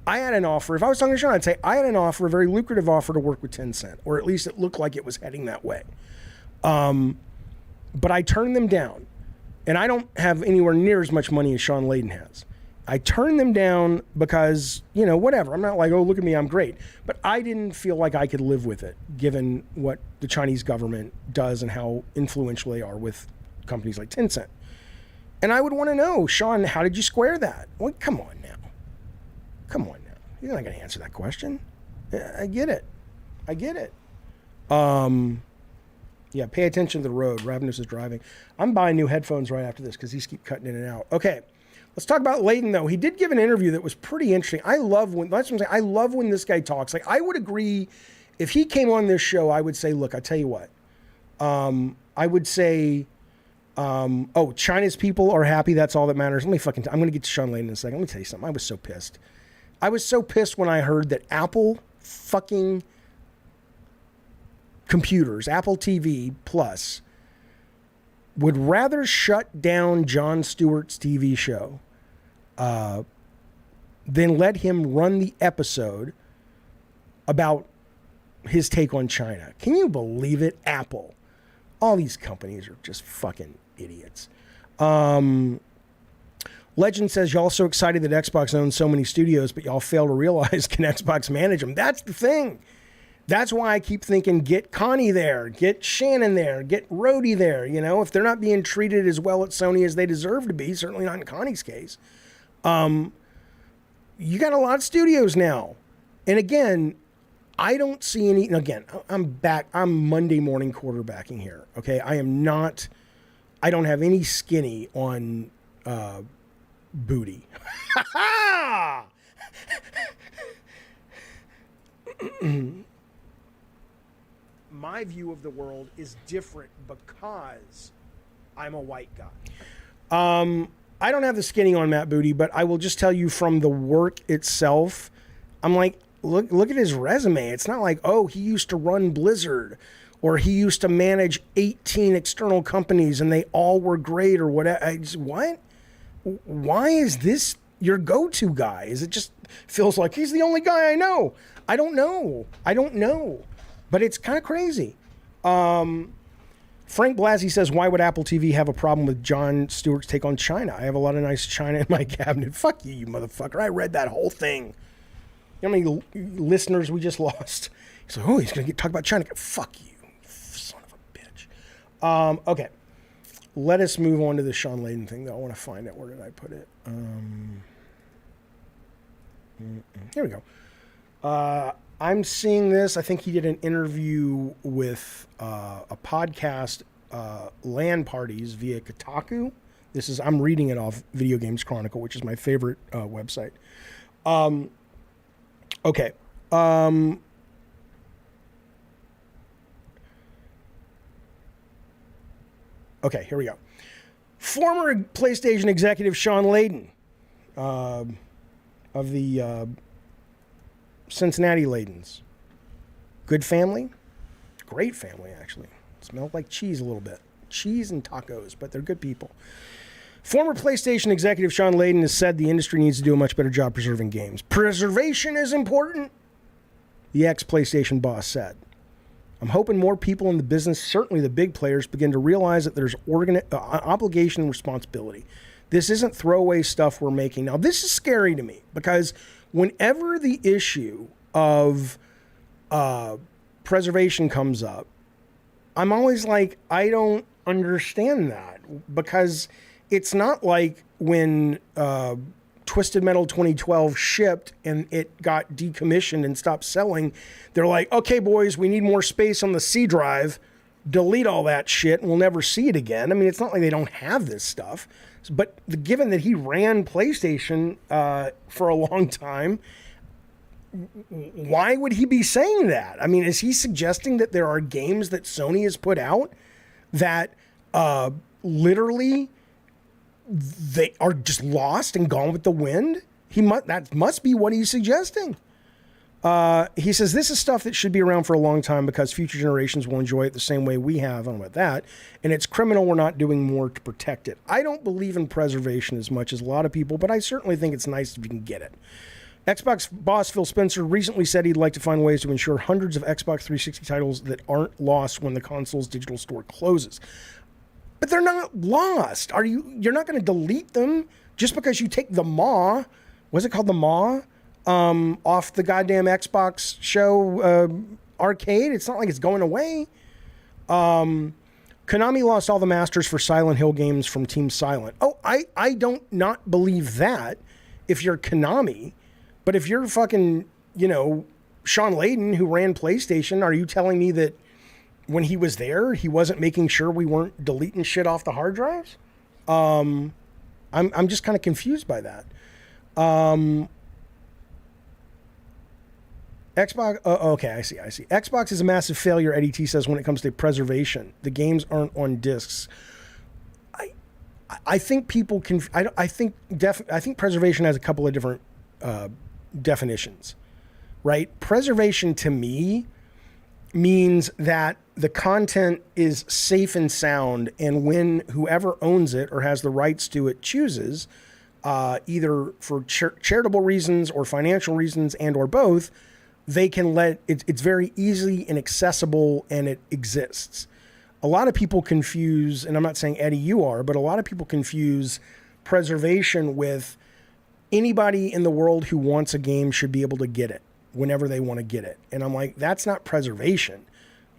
Speaker 2: I had an offer. If I was talking to Shawn, I'd say, I had an offer, a very lucrative offer to work with Tencent, or at least it looked like it was heading that way. But I turned them down. And I don't have anywhere near as much money as Shawn Layden has. I turned them down because, you know, whatever. I'm not like, oh, look at me, I'm great. But I didn't feel like I could live with it, given what the Chinese government does and how influential they are with companies like Tencent. And I would want to know, Shawn, how did you square that? Well, come on now. Come on now. You're not going to answer that question. I get it. I get it. Yeah, pay attention to the road. Ravenous is driving. I'm buying new headphones right after this because these keep cutting in and out. Okay, let's talk about Layden, though. He did give an interview that was pretty interesting. I love when, that's what I'm saying, I love when this guy talks. Like, I would agree, if he came on this show, I would say, look, I tell you what. I would say, oh, China's people are happy. That's all that matters. Let me I'm going to get to Shawn Layden in a second. Let me tell you something. I was so pissed. I was so pissed when I heard that Apple fucking computers, Apple TV Plus, would rather shut down Jon Stewart's TV show than let him run the episode about his take on China. Can you believe it? Apple. All these companies are just fucking idiots. Legend says, y'all so excited that Xbox owns so many studios, but y'all fail to realize, can Xbox manage them? That's the thing. That's why I keep thinking, get Connie there, get Shannon there, get Rhodey there. You know, if they're not being treated as well at Sony as they deserve to be, certainly not in Connie's case. You got a lot of studios now. And again, I don't see any, and again, I'm Monday morning quarterbacking here. Okay. I don't have any skinny on booty. My view of the world is different because I'm a white guy. I don't have the skinny on Matt Booty, but I will just tell you from the work itself, I'm like, look at his resume. It's not like, oh, he used to run Blizzard or he used to manage 18 external companies and they all were great or whatever. What? Why is this your go-to guy? Is it just feels like he's the only guy I know? I don't know. But it's kind of crazy. Frank Blasey says, why would Apple TV have a problem with Jon Stewart's take on China? I have a lot of nice China in my cabinet. Fuck you, you motherfucker. I read that whole thing. You know how many listeners we just lost? He's like, oh, he's going to talk about China. Fuck you, son of a bitch. Okay. Let us move on to the Shawn Layden thing, though. I want to find it. Where did I put it? Here we go. I'm seeing this. I think he did an interview with a podcast, LAN parties via Kotaku. I'm reading it off Video Games Chronicle, which is my favorite website. Okay. Okay, here we go. Former PlayStation executive Shawn Layden of the Cincinnati Laydens. Good family. Great family, actually. Smelled like cheese a little bit. Cheese and tacos, but they're good people. Former PlayStation executive Shawn Layden has said the industry needs to do a much better job preserving games. Preservation is important, the ex-PlayStation boss said. I'm hoping more people in the business, certainly the big players, begin to realize that there's obligation and responsibility. This isn't throwaway stuff we're making. Now, this is scary to me because whenever the issue of preservation comes up, I'm always like, I don't understand that, because it's not like when Twisted Metal 2012 shipped and it got decommissioned and stopped selling, they're like, okay, boys, we need more space on the C drive. Delete all that shit and we'll never see it again. I mean, it's not like they don't have this stuff. But given that he ran PlayStation for a long time, why would he be saying that? I mean, is he suggesting that there are games that Sony has put out that literally they are just lost and gone with the wind? That must be what he's suggesting. He says, this is stuff that should be around for a long time because future generations will enjoy it the same way we have. I don't know about that. And it's criminal we're not doing more to protect it. I don't believe in preservation as much as a lot of people, but I certainly think it's nice if you can get it. Xbox boss Phil Spencer recently said he'd like to find ways to ensure hundreds of Xbox 360 titles that aren't lost when the console's digital store closes. But they're not lost. You're not going to delete them just because you take the maw. Was it called the maw? Off the goddamn Xbox show arcade. It's not like it's going away. Konami lost all the masters for Silent Hill games from Team Silent. Oh, I don't not believe that if you're Konami. But if you're fucking, Shawn Layden, who ran PlayStation, are you telling me that when he was there, he wasn't making sure we weren't deleting shit off the hard drives? I'm just kind of confused by that. Xbox, okay, I see. Xbox is a massive failure, Eddie T says, when it comes to preservation. The games aren't on discs. I think people can. I think preservation has a couple of different definitions, right? Preservation to me means that the content is safe and sound, and when whoever owns it or has the rights to it chooses, either for charitable reasons or financial reasons and or both, they can let it. It's very easy and accessible, and it exists. A lot of people confuse, and I'm not saying Eddie you are, but a lot of people confuse preservation with anybody in the world who wants a game should be able to get it whenever they want to get it. And I'm like, that's not preservation.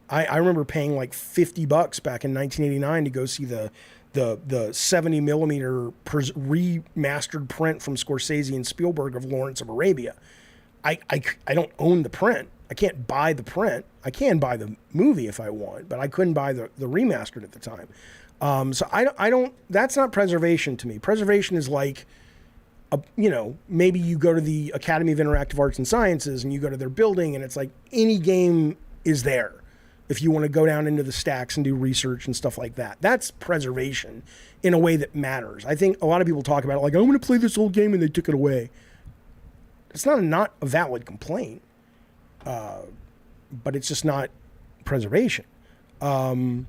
Speaker 2: I remember paying like $50 back in 1989 to go see the 70 millimeter remastered print from Scorsese and Spielberg of Lawrence of Arabia. I don't own the print. I can't buy the print. I can buy the movie if I want, but I couldn't buy the remastered at the time. So I don't, that's not preservation to me. Preservation is like, maybe you go to the Academy of Interactive Arts and Sciences and you go to their building and it's like any game is there if you want to go down into the stacks and do research and stuff like that. That's preservation in a way that matters. I think a lot of people talk about it like, I'm going to play this old game and they took it away. It's not a valid complaint, but it's just not preservation. Okay,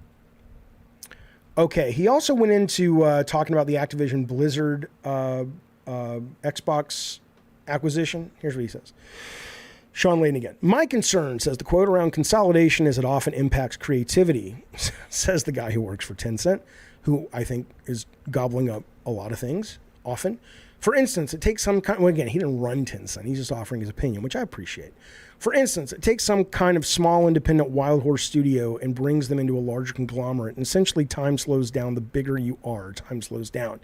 Speaker 2: he also went into talking about the Activision Blizzard Xbox acquisition. Here's what he says. Shawn Layden again. My concern, says the quote, around consolidation is it often impacts creativity, says the guy who works for Tencent, who I think is gobbling up a lot of things often. For instance, it takes some kind, well, again, he didn't run Tencent. He's just offering his opinion, which I appreciate. For instance, it takes some kind of small independent wild horse studio and brings them into a larger conglomerate. And essentially, time slows down. The bigger you are, time slows down.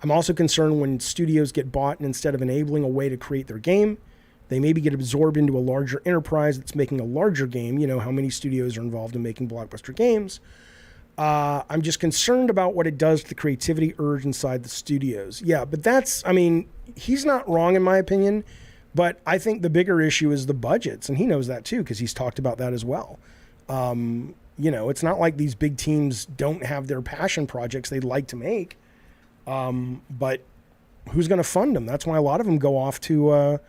Speaker 2: I'm also concerned when studios get bought and instead of enabling a way to create their game, they maybe get absorbed into a larger enterprise that's making a larger game. You know how many studios are involved in making blockbuster games. I'm just concerned about what it does to the creativity urge inside the studios. Yeah, but he's not wrong in my opinion, but I think the bigger issue is the budgets, and he knows that too because he's talked about that as well. It's not like these big teams don't have their passion projects they'd like to make, but who's going to fund them? That's why a lot of them go off to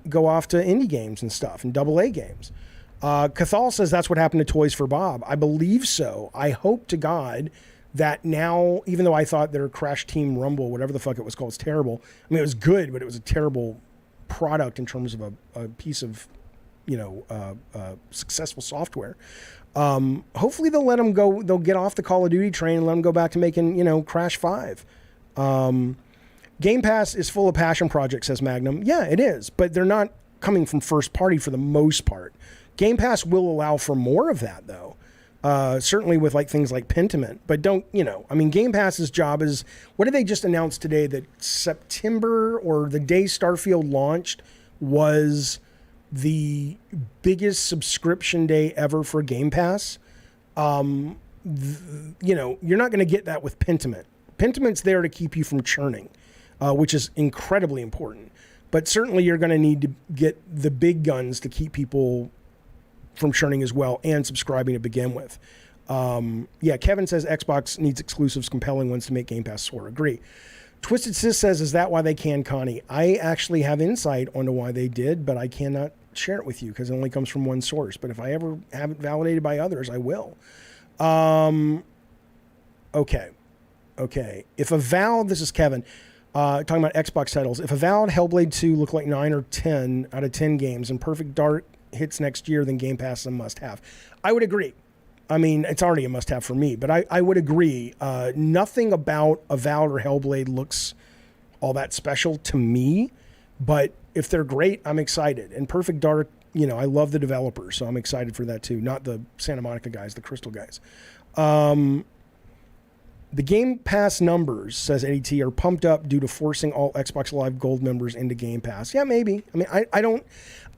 Speaker 2: indie games and stuff and AA games. Cathal says that's what happened to Toys for Bob. I believe so. I hope to God that now, even though I thought their Crash Team Rumble, whatever the fuck it was called, was terrible. I mean, it was good, but it was a terrible product in terms of a piece of, successful software. Hopefully they'll let them go. They'll get off the Call of Duty train and let them go back to making, Crash 5. Game Pass is full of passion projects, says Magnum. Yeah, it is, but they're not coming from first party for the most part. Game Pass will allow for more of that, though. Certainly with things like Pentiment. But Game Pass's job is, what did they just announce today? That September or the day Starfield launched was the biggest subscription day ever for Game Pass. You're not going to get that with Pentiment. Pentiment's there to keep you from churning, which is incredibly important. But certainly you're going to need to get the big guns to keep people from churning as well and subscribing to begin with. Kevin says Xbox needs exclusives, compelling ones to make Game Pass soar. Agree. Twisted Sis says, is that why they canned Connie? I actually have insight onto why they did, but I cannot share it with you because it only comes from one source. But if I ever have it validated by others, I will. Okay. If Avowed, this is Kevin, talking about Xbox titles. If Avowed, Hellblade 2 look like 9 or 10 out of 10 games and Perfect Dark hits next year, then Game Pass is a must-have. I would agree. I mean, it's already a must-have for me, but I would agree. Nothing about Avowed or Hellblade looks all that special to me, but if they're great, I'm excited. And Perfect Dark, you know, I love the developers, so I'm excited for that too. Not the Santa Monica guys, the Crystal guys. The Game Pass numbers, says Eddie T, are pumped up due to forcing all Xbox Live Gold members into Game Pass. Yeah, maybe. I mean,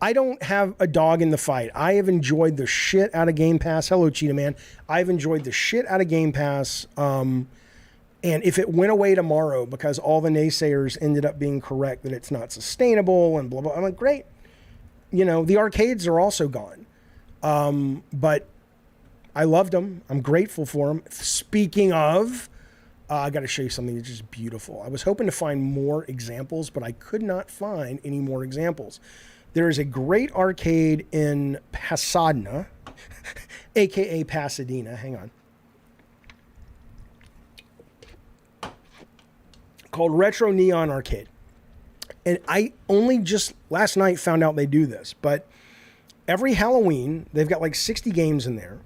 Speaker 2: I don't have a dog in the fight. I have enjoyed the shit out of Game Pass. Hello, Cheetah Man. I've enjoyed the shit out of Game Pass. And if it went away tomorrow because all the naysayers ended up being correct that it's not sustainable and blah, blah, I'm like, great. You know, the arcades are also gone. But I loved them. I'm grateful for them. Speaking of, I got to show you something that's just beautiful. I was hoping to find more examples, but I could not find any more examples. There is a great arcade in Pasadena, aka Pasadena. Hang on. Called Retro Neon Arcade. And I only just last night found out they do this, but every Halloween, they've got like 60 games in there.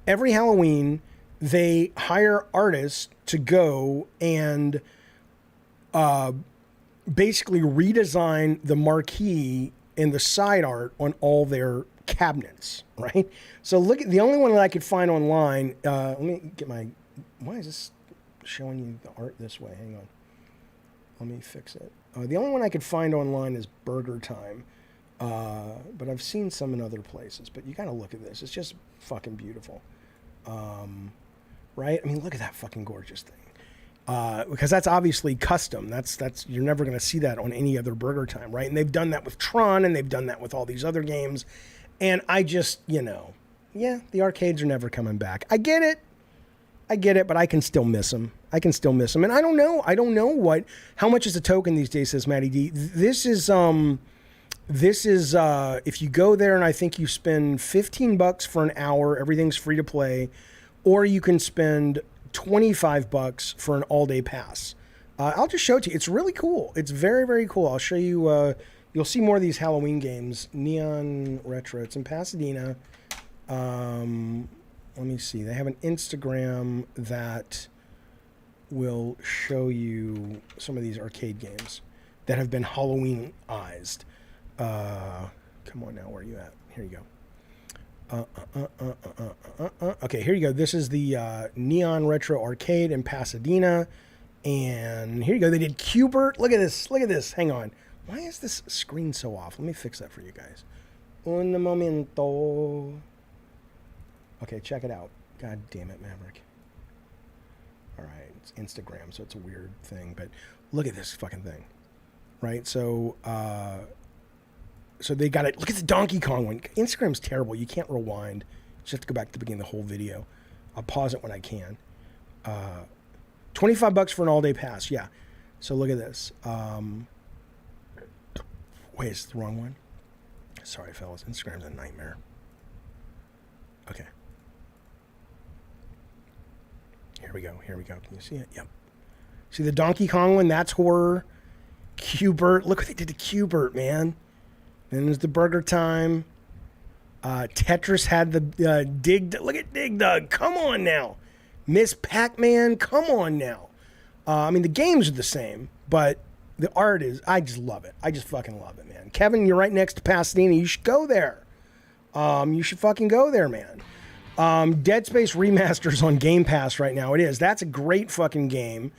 Speaker 2: Every Halloween, they hire artists to go and basically redesign the marquee and the side art on all their cabinets, right? So look at the only one that I could find online. Let me get my, why is this showing you the art this way? Hang on. Let me fix it. The only one I could find online is Burger Time. But I've seen some in other places. But you got to look at this. It's just fucking beautiful. Right? I mean, look at that fucking gorgeous thing. Because that's obviously custom. That's you're never going to see that on any other Burger Time, right? And they've done that with Tron, and they've done that with all these other games. And I just, you know, yeah, the arcades are never coming back. I get it, but I can still miss them. And I don't know how much is a token these days, says Matty D. This is if you go there and I think you spend $15 for an hour, everything's free to play, or you can spend $25 for an all-day pass. I'll just show it to you. It's really cool. It's very, very cool. I'll show you. You'll see more of these Halloween games. Neon Retro. It's in Pasadena. Let me see. They have an Instagram that will show you some of these arcade games that have been Halloweenized. Come on now, where are you at? Here you go. Okay, here you go. This is the Neon Retro Arcade in Pasadena. And here you go. They did Qbert. Look at this. Hang on. Why is this screen so off? Let me fix that for you guys. Un momento. Okay, check it out. God damn it, Maverick. All right, it's Instagram, so it's a weird thing. But look at this fucking thing. Right? So they got it. Look at the Donkey Kong one. Instagram's terrible. You can't rewind. You just have to go back to the beginning of the whole video. I'll pause it when I can. $25 for an all-day pass. Yeah. So look at this. Wait, is it the wrong one? Sorry, fellas. Instagram's a nightmare. Okay. Here we go. Can you see it? Yep. See the Donkey Kong one? That's horror. Qbert. Look what they did to Qbert, man. Then there's the Burger Time. Tetris had the Dig. Look at Dig Dug. Come on now. Miss Pac-Man. Come on now. I mean, the games are the same, but the art is, I just love it. I just fucking love it, man. Kevin, you're right next to Pasadena. You should go there. You should fucking go there, man. Dead Space Remasters on Game Pass right now. It is. That's a great fucking game.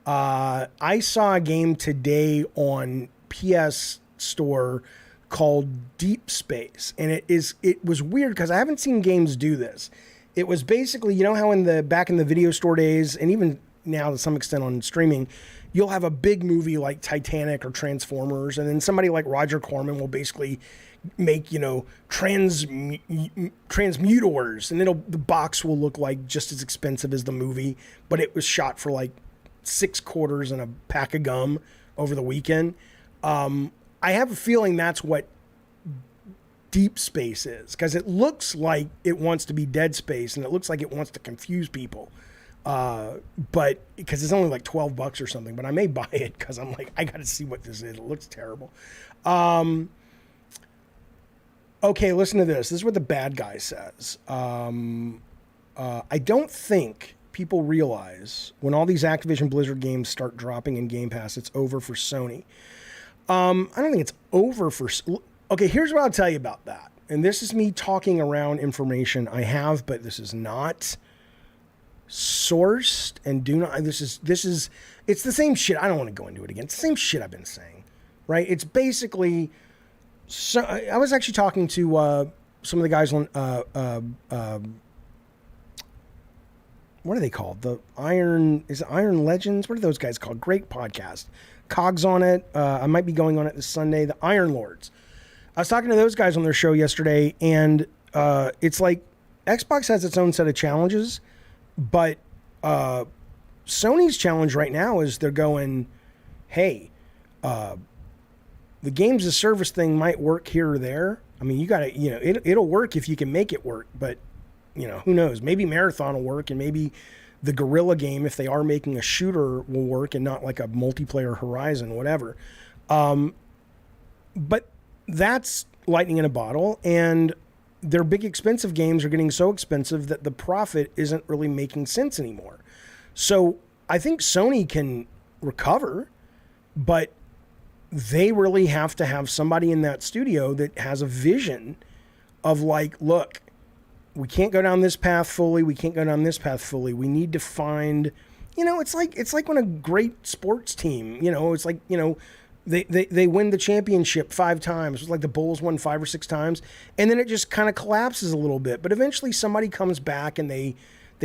Speaker 2: I saw a game today on PS Store called Deep Space, and it was weird because I haven't seen games do this. It was basically, you know how back in the video store days, and even now to some extent on streaming, you'll have a big movie like Titanic or Transformers, and then somebody like Roger Corman will basically make, you know, transmutors, and the box will look like just as expensive as the movie, but it was shot for like 6 quarters and a pack of gum over the weekend. I have a feeling that's what Deep Space is, because it looks like it wants to be Dead Space, and it looks like it wants to confuse people. But because it's only like $12 or something, but I may buy it because I'm like, I got to see what this is. It looks terrible. Okay, listen to this. This is what the bad guy says. I don't think people realize when all these Activision Blizzard games start dropping in Game Pass, it's over for Sony. I don't think it's over for... Okay, here's what I'll tell you about that. And this is me talking around information I have, but this is not sourced and do not... This is... It's the same shit. I don't want to go into it again. It's the same shit I've been saying, right? It's basically... So I was actually talking to some of the guys on... what are they called? Is it Iron Legends? What are those guys called? Great podcast. Cogs on it. I might be going on it this Sunday. The Iron Lords. I was talking to those guys on their show yesterday, and it's like Xbox has its own set of challenges, but Sony's challenge right now is they're going, hey, the games as service thing might work here or there. I mean, you got to, it'll work if you can make it work, but who knows? Maybe Marathon will work, and maybe the Guerrilla game, if they are making a shooter, will work and not like a multiplayer Horizon, whatever. But that's lightning in a bottle, and their big expensive games are getting so expensive that the profit isn't really making sense anymore. So I think Sony can recover, but they really have to have somebody in that studio that has a vision of like, look, we can't go down this path fully. We can't go down this path fully. We need to find, it's like when a great sports team, it's like, they win the championship 5 times. It's like the Bulls won 5 or 6 times, and then it just kind of collapses a little bit. But eventually somebody comes back and they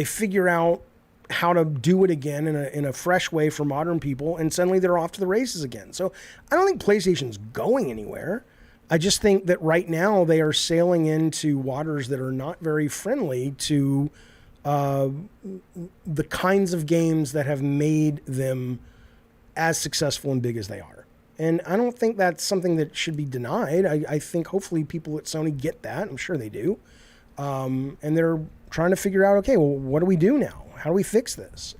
Speaker 2: figure out how to do it again in a fresh way for modern people, and suddenly they're off to the races again. So I don't think PlayStation's going anywhere. I just think that right now they are sailing into waters that are not very friendly to the kinds of games that have made them as successful and big as they are. And I don't think that's something that should be denied. I think hopefully people at Sony get that. I'm sure they do. And they're trying to figure out, okay, well, what do we do now? How do we fix this?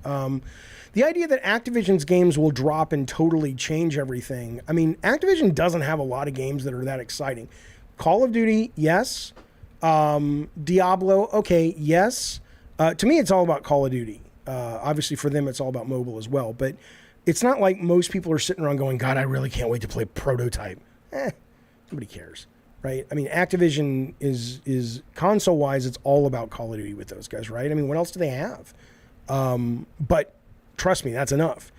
Speaker 2: The idea that Activision's games will drop and totally change everything. I mean, Activision doesn't have a lot of games that are that exciting. Call of Duty, yes. Diablo, okay, yes. To me, it's all about Call of Duty. Obviously, for them, it's all about mobile as well. But it's not like most people are sitting around going, God, I really can't wait to play Prototype. Nobody cares, right? I mean, Activision is console-wise, it's all about Call of Duty with those guys, right? I mean, what else do they have? But trust me, that's enough.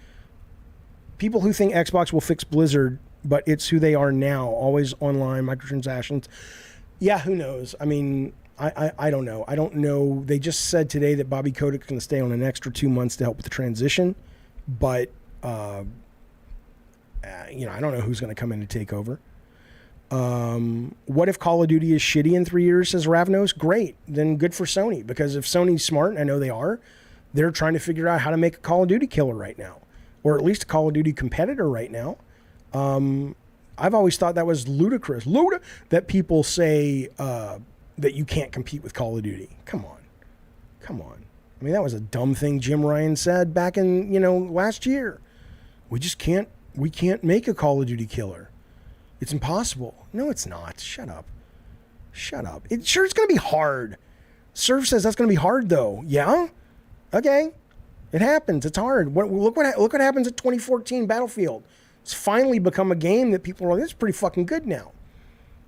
Speaker 2: People who think Xbox will fix Blizzard, but it's who they are now, always online, microtransactions. Yeah, who knows? I mean, I don't know. I don't know. They just said today that Bobby Kotick's going to stay on an extra 2 months to help with the transition, but I don't know who's going to come in to take over. What if Call of Duty is shitty in 3 years, says Ravnos? Great. Then good for Sony, because if Sony's smart, and I know they are, they're trying to figure out how to make a Call of Duty killer right now, or at least a Call of Duty competitor right now. I've always thought that was ludicrous. That people say that you can't compete with Call of Duty. Come on. I mean, that was a dumb thing Jim Ryan said back in, last year. We can't make a Call of Duty killer. It's impossible. No, it's not. Shut up. It's going to be hard. Surf says that's going to be hard, though. Yeah? Okay. It happens. It's hard. Look what happens at 2014 Battlefield. It's finally become a game that people are like, it's pretty fucking good now.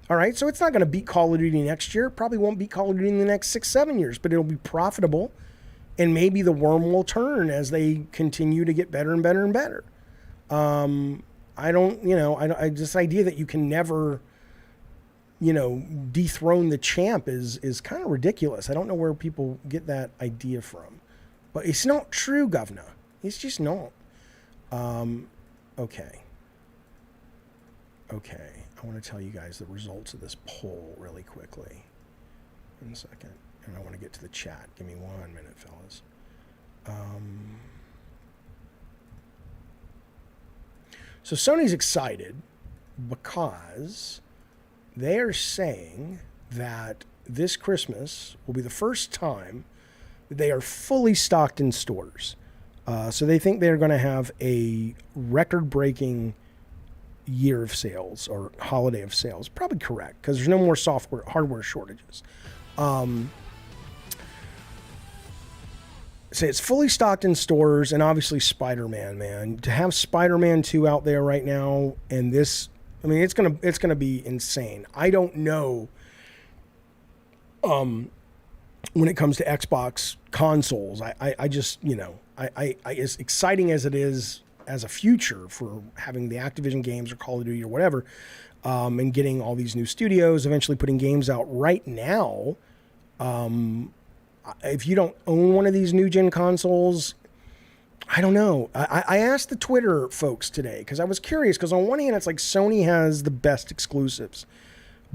Speaker 2: All right, so it's not going to beat Call of Duty next year. Probably won't beat Call of Duty in the next 6-7 years, but it'll be profitable, and maybe the worm will turn as they continue to get better and better and better. This idea that you can never, dethrone the champ is kind of ridiculous. I don't know where people get that idea from, but it's not true, governor. It's just not. Okay. I want to tell you guys the results of this poll really quickly. 1 second. And I want to get to the chat. Give me 1 minute, fellas. So Sony's excited because they are saying that this Christmas will be the first time that they are fully stocked in stores. So they think they're going to have a record-breaking year of sales or holiday of sales. Probably correct, because there's no more hardware shortages. Say it's fully stocked in stores, and obviously Spider-Man, man. To have Spider-Man 2 out there right now, and this, I mean, it's gonna be insane. I don't know. When it comes to Xbox consoles, I just, you know, I as exciting as it is as a future for having the Activision games or Call of Duty or whatever, and getting all these new studios, eventually putting games out right now. If you don't own one of these new gen consoles, I don't know. I asked the Twitter folks today because I was curious, because on one hand, it's like Sony has the best exclusives,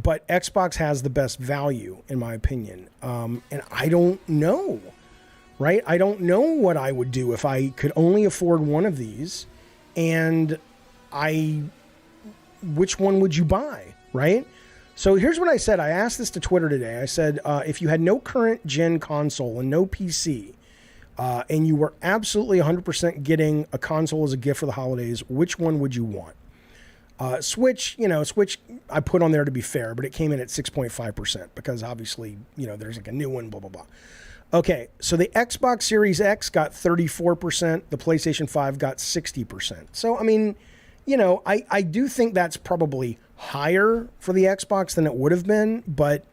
Speaker 2: but Xbox has the best value, in my opinion. And I don't know, right? I don't know what I would do if I could only afford one of these, and which one would you buy, right? So here's what I said. I asked this to Twitter today. I said, if you had no current gen console and no PC, and you were absolutely 100% getting a console as a gift for the holidays, which one would you want? Switch I put on there to be fair, but it came in at 6.5% because obviously, you know, there's like a new one, blah, blah, blah. Okay, so the Xbox Series X got 34%. The PlayStation 5 got 60%. So, I mean, you know, I do think that's probably higher for the Xbox than it would have been, but,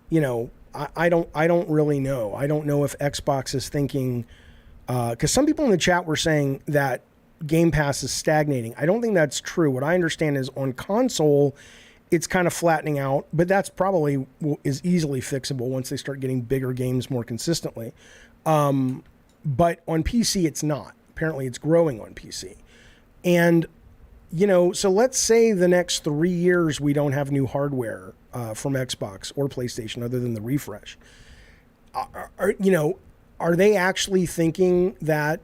Speaker 2: you know, I don't really know. I don't know if Xbox is thinking, because some people in the chat were saying that Game Pass is stagnating. I don't think that's true. What I understand is on console, it's kind of flattening out, but that's probably is easily fixable once they start getting bigger games more consistently. But on PC, it's not. Apparently, it's growing on PC. And, you know, so let's say the next 3 years we don't have new hardware from Xbox or PlayStation other than the refresh. Are they actually thinking that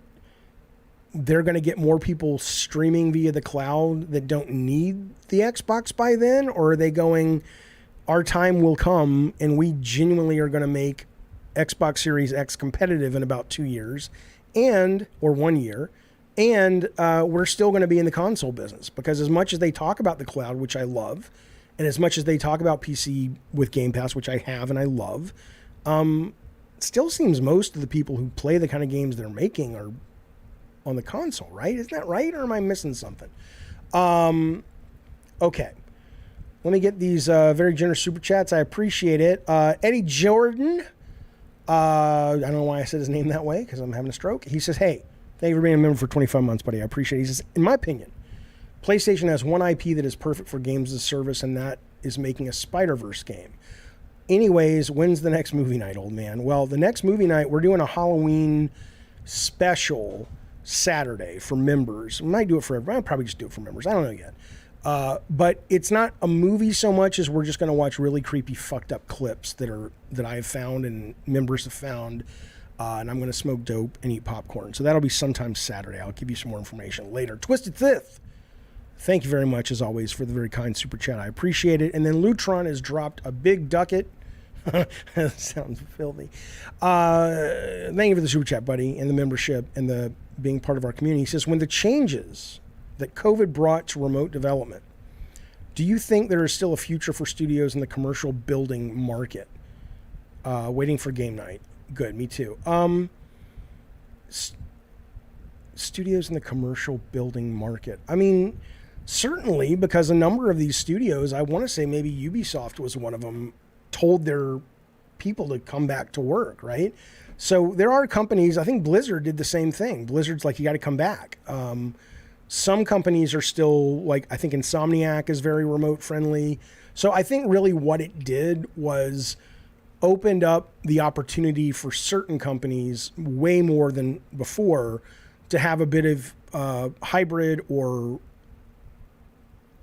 Speaker 2: they're going to get more people streaming via the cloud that don't need the Xbox by then? Or are they going, our time will come and we genuinely are going to make Xbox Series X competitive in about 2 years or 1 year, and we're still going to be in the console business? Because as much as they talk about the cloud, which I love, and as much as they talk about PC with Game Pass, which I have and I love, it still seems most of the people who play the kind of games they're making are on the console, right? Isn't that right? Or am I missing something? Okay. Let me get these very generous super chats. I appreciate it. Eddie Jordan. I don't know why I said his name that way, because I'm having a stroke. He says, hey, thank you for being a member for 25 months, buddy. I appreciate it. He says, in my opinion, PlayStation has one IP that is perfect for games as a service, and that is making a Spider-Verse game. Anyways, when's the next movie night, old man? Well, the next movie night, we're doing a Halloween special Saturday for members. We might do it for everybody. I'll probably just do it for members. I don't know yet. But it's not a movie so much as we're just going to watch really creepy, fucked up clips that I have found and members have found. And I'm going to smoke dope and eat popcorn. So that'll be sometime Saturday. I'll give you some more information later. Twisted Fifth, thank you very much, as always, for the very kind super chat. I appreciate it. And then Lutron has dropped a big ducat. That sounds filthy. Thank you for the super chat, buddy, and the membership and the being part of our community. He says, when the changes that COVID brought to remote development, do you think there is still a future for studios in the commercial building market? Waiting for game night. Good, me too. Studios in the commercial building market. I mean, certainly, because a number of these studios, I want to say maybe Ubisoft was one of them, told their people to come back to work, right? So there are companies, I think Blizzard did the same thing. Blizzard's like, you got to come back. Some companies are still like, I think Insomniac is very remote friendly. So I think really what it did was opened up the opportunity for certain companies way more than before to have a bit of hybrid or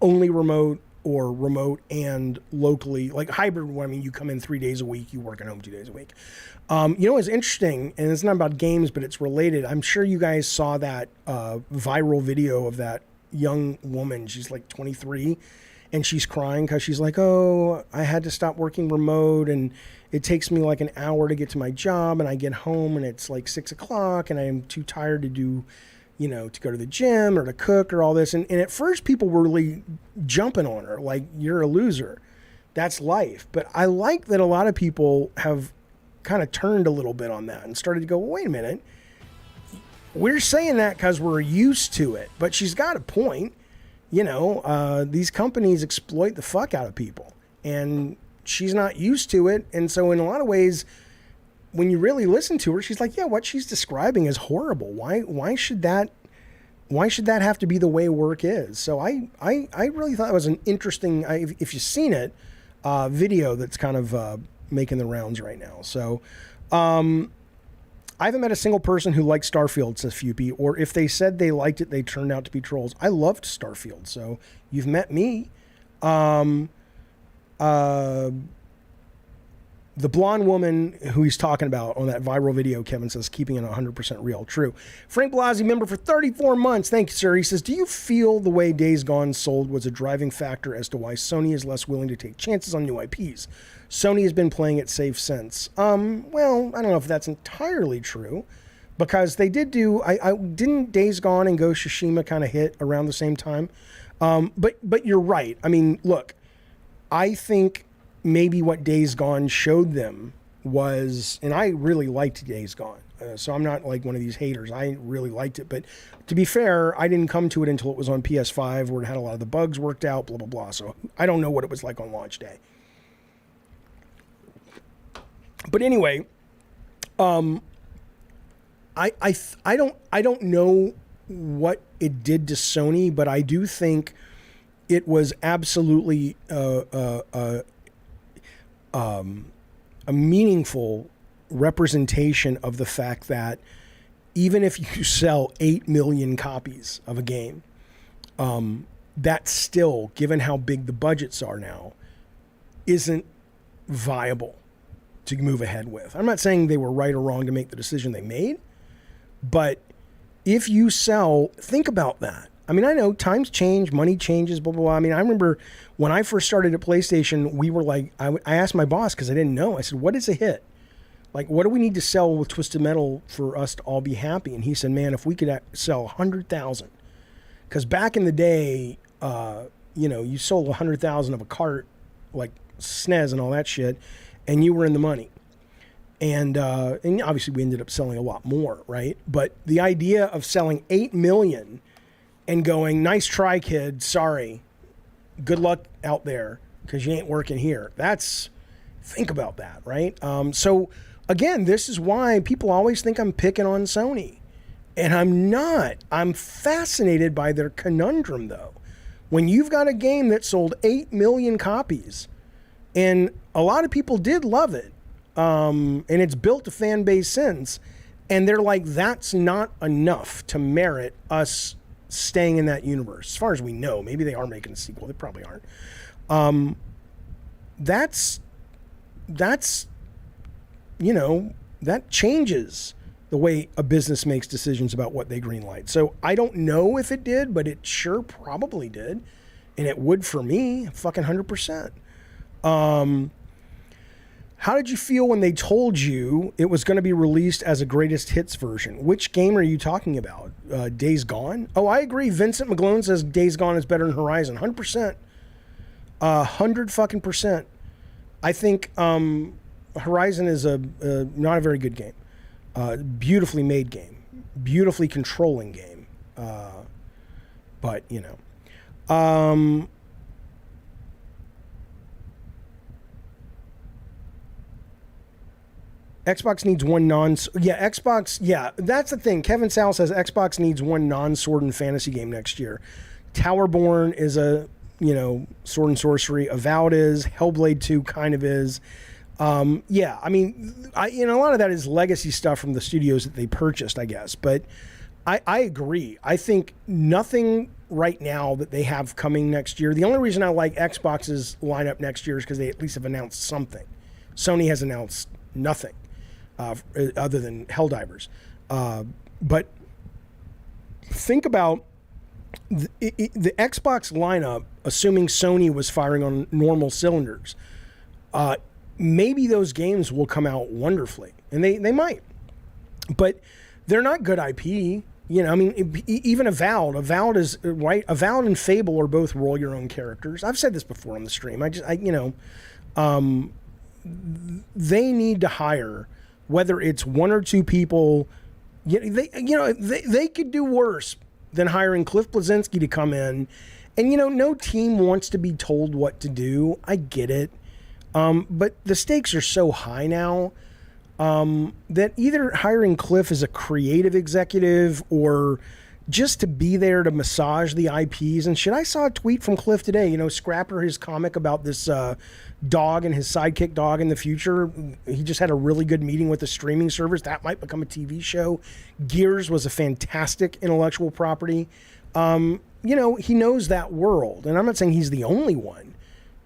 Speaker 2: only remote or remote and locally, like hybrid. I mean, you come in 3 days a week, you work at home 2 days a week. You know, it's interesting, and it's not about games, but it's related. I'm sure you guys saw that viral video of that young woman. She's like 23, and she's crying because she's like, oh, I had to stop working remote, and it takes me like an hour to get to my job, and I get home and it's like 6 o'clock, and I'm too tired to do, you know, to go to the gym or to cook or all this. And at first people were really jumping on her, like, you're a loser. That's life. But I like that a lot of people have kind of turned a little bit on that and started to go, well, wait a minute. We're saying that because we're used to it. But she's got a point. You know, these companies exploit the fuck out of people. And she's not used to it. And so in a lot of ways, when you really listen to her, she's like, yeah, what she's describing is horrible. Why should that have to be the way work is? So I really thought it was an interesting, if you've seen it, video that's kind of making the rounds right now. So I haven't met a single person who liked Starfield, says Fupy, or if they said they liked it, they turned out to be trolls. I loved Starfield, so you've met me. The blonde woman who he's talking about on that viral video, Kevin says, keeping it 100% real. True. Frank Blasey, member for 34 months. Thank you, sir. He says, do you feel the way Days Gone sold was a driving factor as to why Sony is less willing to take chances on new IPs? Sony has been playing it safe since. Well, I don't know if that's entirely true, because they did do, I didn't Days Gone and Ghost of Tsushima kind of hit around the same time. But you're right. I mean, look, I think maybe what Days Gone showed them was, and I really liked Days Gone, so I'm not like one of these haters. I really liked it, but to be fair, I didn't come to it until it was on PS5, where it had a lot of the bugs worked out, blah, blah, blah. So I don't know what it was like on launch day. But anyway, I don't know what it did to Sony, but I do think it was absolutely a meaningful representation of the fact that even if you sell 8 million copies of a game, that still, given how big the budgets are now, isn't viable to move ahead with. I'm not saying they were right or wrong to make the decision they made, but if you sell, think about that. I mean, I know times change, money changes, blah, blah, blah. I mean, I remember when I first started at PlayStation, we were like, I asked my boss, because I didn't know. I said, what is a hit? Like, what do we need to sell with Twisted Metal for us to all be happy? And he said, man, if we could sell 100,000. Because back in the day, you know, you sold 100,000 of a cart, like SNES and all that shit, and you were in the money. And obviously we ended up selling a lot more, right? But the idea of selling 8 million and going, nice try, kid, sorry, good luck out there, because you ain't working here. Think about that, right? So again, this is why people always think I'm picking on Sony. And I'm not. I'm fascinated by their conundrum, though. When you've got a game that sold 8 million copies, and a lot of people did love it, and it's built a fan base since, and they're like, that's not enough to merit us staying in that universe. As far as we know, maybe they are making a sequel. They probably aren't. That's you know, that changes the way a business makes decisions about what they greenlight. So I don't know if it did, but it sure probably did, and it would for me, fucking 100%. How did you feel when they told you it was going to be released as a greatest hits version? Which game are you talking about? Days Gone? Oh, I agree. Vincent McGlone says Days Gone is better than Horizon. 100%. 100%. I think Horizon is not a very good game. Beautifully made game. Beautifully controlling game. But, you know. Xbox needs one Xbox, that's the thing. Kevin Sal says Xbox needs one non-sword and fantasy game next year. Towerborn is a, you know, sword and sorcery. Avowed is. Hellblade 2 kind of is. I mean, a lot of that is legacy stuff from the studios that they purchased, I guess. But I agree. I think nothing right now that they have coming next year. The only reason I like Xbox's lineup next year is because they at least have announced something. Sony has announced nothing. Other than Helldivers. But think about the Xbox lineup, assuming Sony was firing on normal cylinders, maybe those games will come out wonderfully, and they might, but they're not good IP. You know, I mean, even Avowed is right. Avowed and Fable are both roll your own characters. I've said this before on the stream. They need to hire, whether it's one or two people. They could do worse than hiring Cliff Bleszinski to come in, and no team wants to be told what to do. I get it, but the stakes are so high now. That either hiring Cliff as a creative executive or just to be there to massage the IPs and shit. I saw a tweet from Cliff today, Scrapper, his comic about this dog and his sidekick dog in the future. He just had a really good meeting with the streaming service. That might become a TV show. Gears was a fantastic intellectual property. He knows that world, and I'm not saying he's the only one,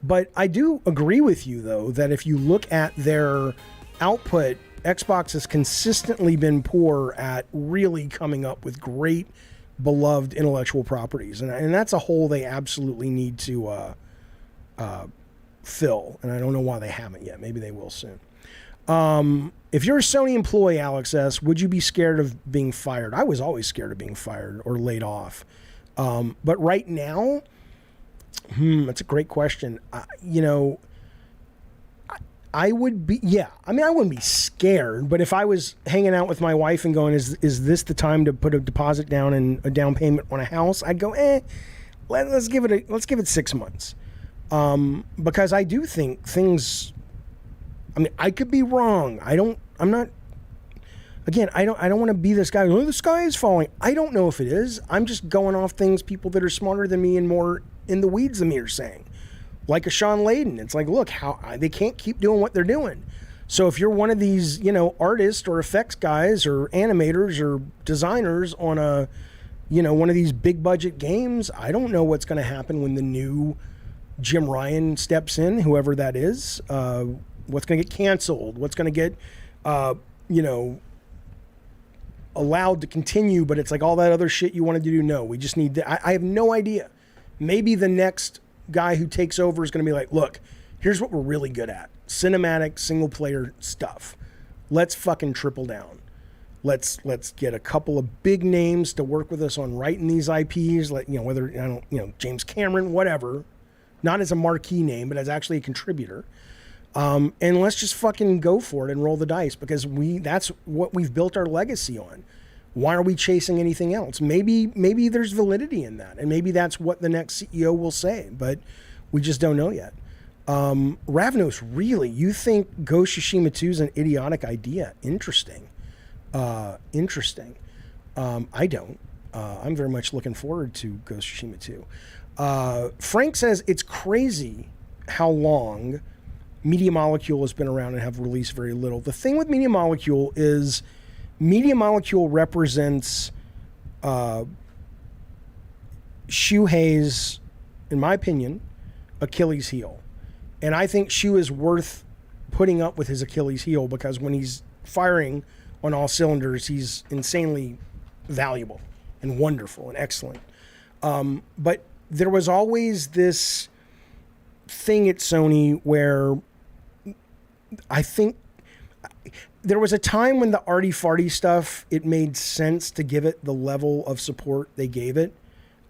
Speaker 2: but I do agree with you, though, that if you look at their output, Xbox has consistently been poor at really coming up with great, beloved intellectual properties, and that's a hole they absolutely need to fill. And I don't know why they haven't yet. Maybe they will soon. If you're a Sony employee, Alex S., would you be scared of being fired? I was always scared of being fired or laid off, but right now, that's a great question. I would be, I wouldn't be scared, but if I was hanging out with my wife and going, is this the time to put a deposit down and a down payment on a house? I'd go, let's give it 6 months. Because I do think things, I could be wrong. I don't want to be this guy, the sky is falling. I don't know if it is. I'm just going off things people that are smarter than me and more in the weeds than me are saying. Like a Shawn Layden. It's like, look, how they can't keep doing what they're doing. So if you're one of these, artists or effects guys or animators or designers on a, one of these big budget games, I don't know what's going to happen when the new Jim Ryan steps in, whoever that is. What's going to get canceled? What's going to get, allowed to continue? But it's like all that other shit you wanted to do. No, we just need I have no idea. Maybe the next guy who takes over is going to be like, look, here's what we're really good at. Cinematic, single player stuff. Let's fucking triple down. Let's get a couple of big names to work with us on writing these IPs, whether, James Cameron, whatever, not as a marquee name, but as actually a contributor. And let's just fucking go for it and roll the dice, because that's what we've built our legacy on. Why are we chasing anything else? Maybe there's validity in that, and maybe that's what the next CEO will say, but we just don't know yet. Ravnos, really? You think Ghost of Tsushima 2 is an idiotic idea? Interesting. I don't. I'm very much looking forward to Ghost of Tsushima 2. Frank says it's crazy how long Media Molecule has been around and have released very little. The thing with Media Molecule is Media Molecule represents Shuhei's, in my opinion, Achilles heel. And I think Shu is worth putting up with his Achilles heel, because when he's firing on all cylinders, he's insanely valuable and wonderful and excellent. But there was always this thing at Sony where I think there was a time when the arty-farty stuff, it made sense to give it the level of support they gave it.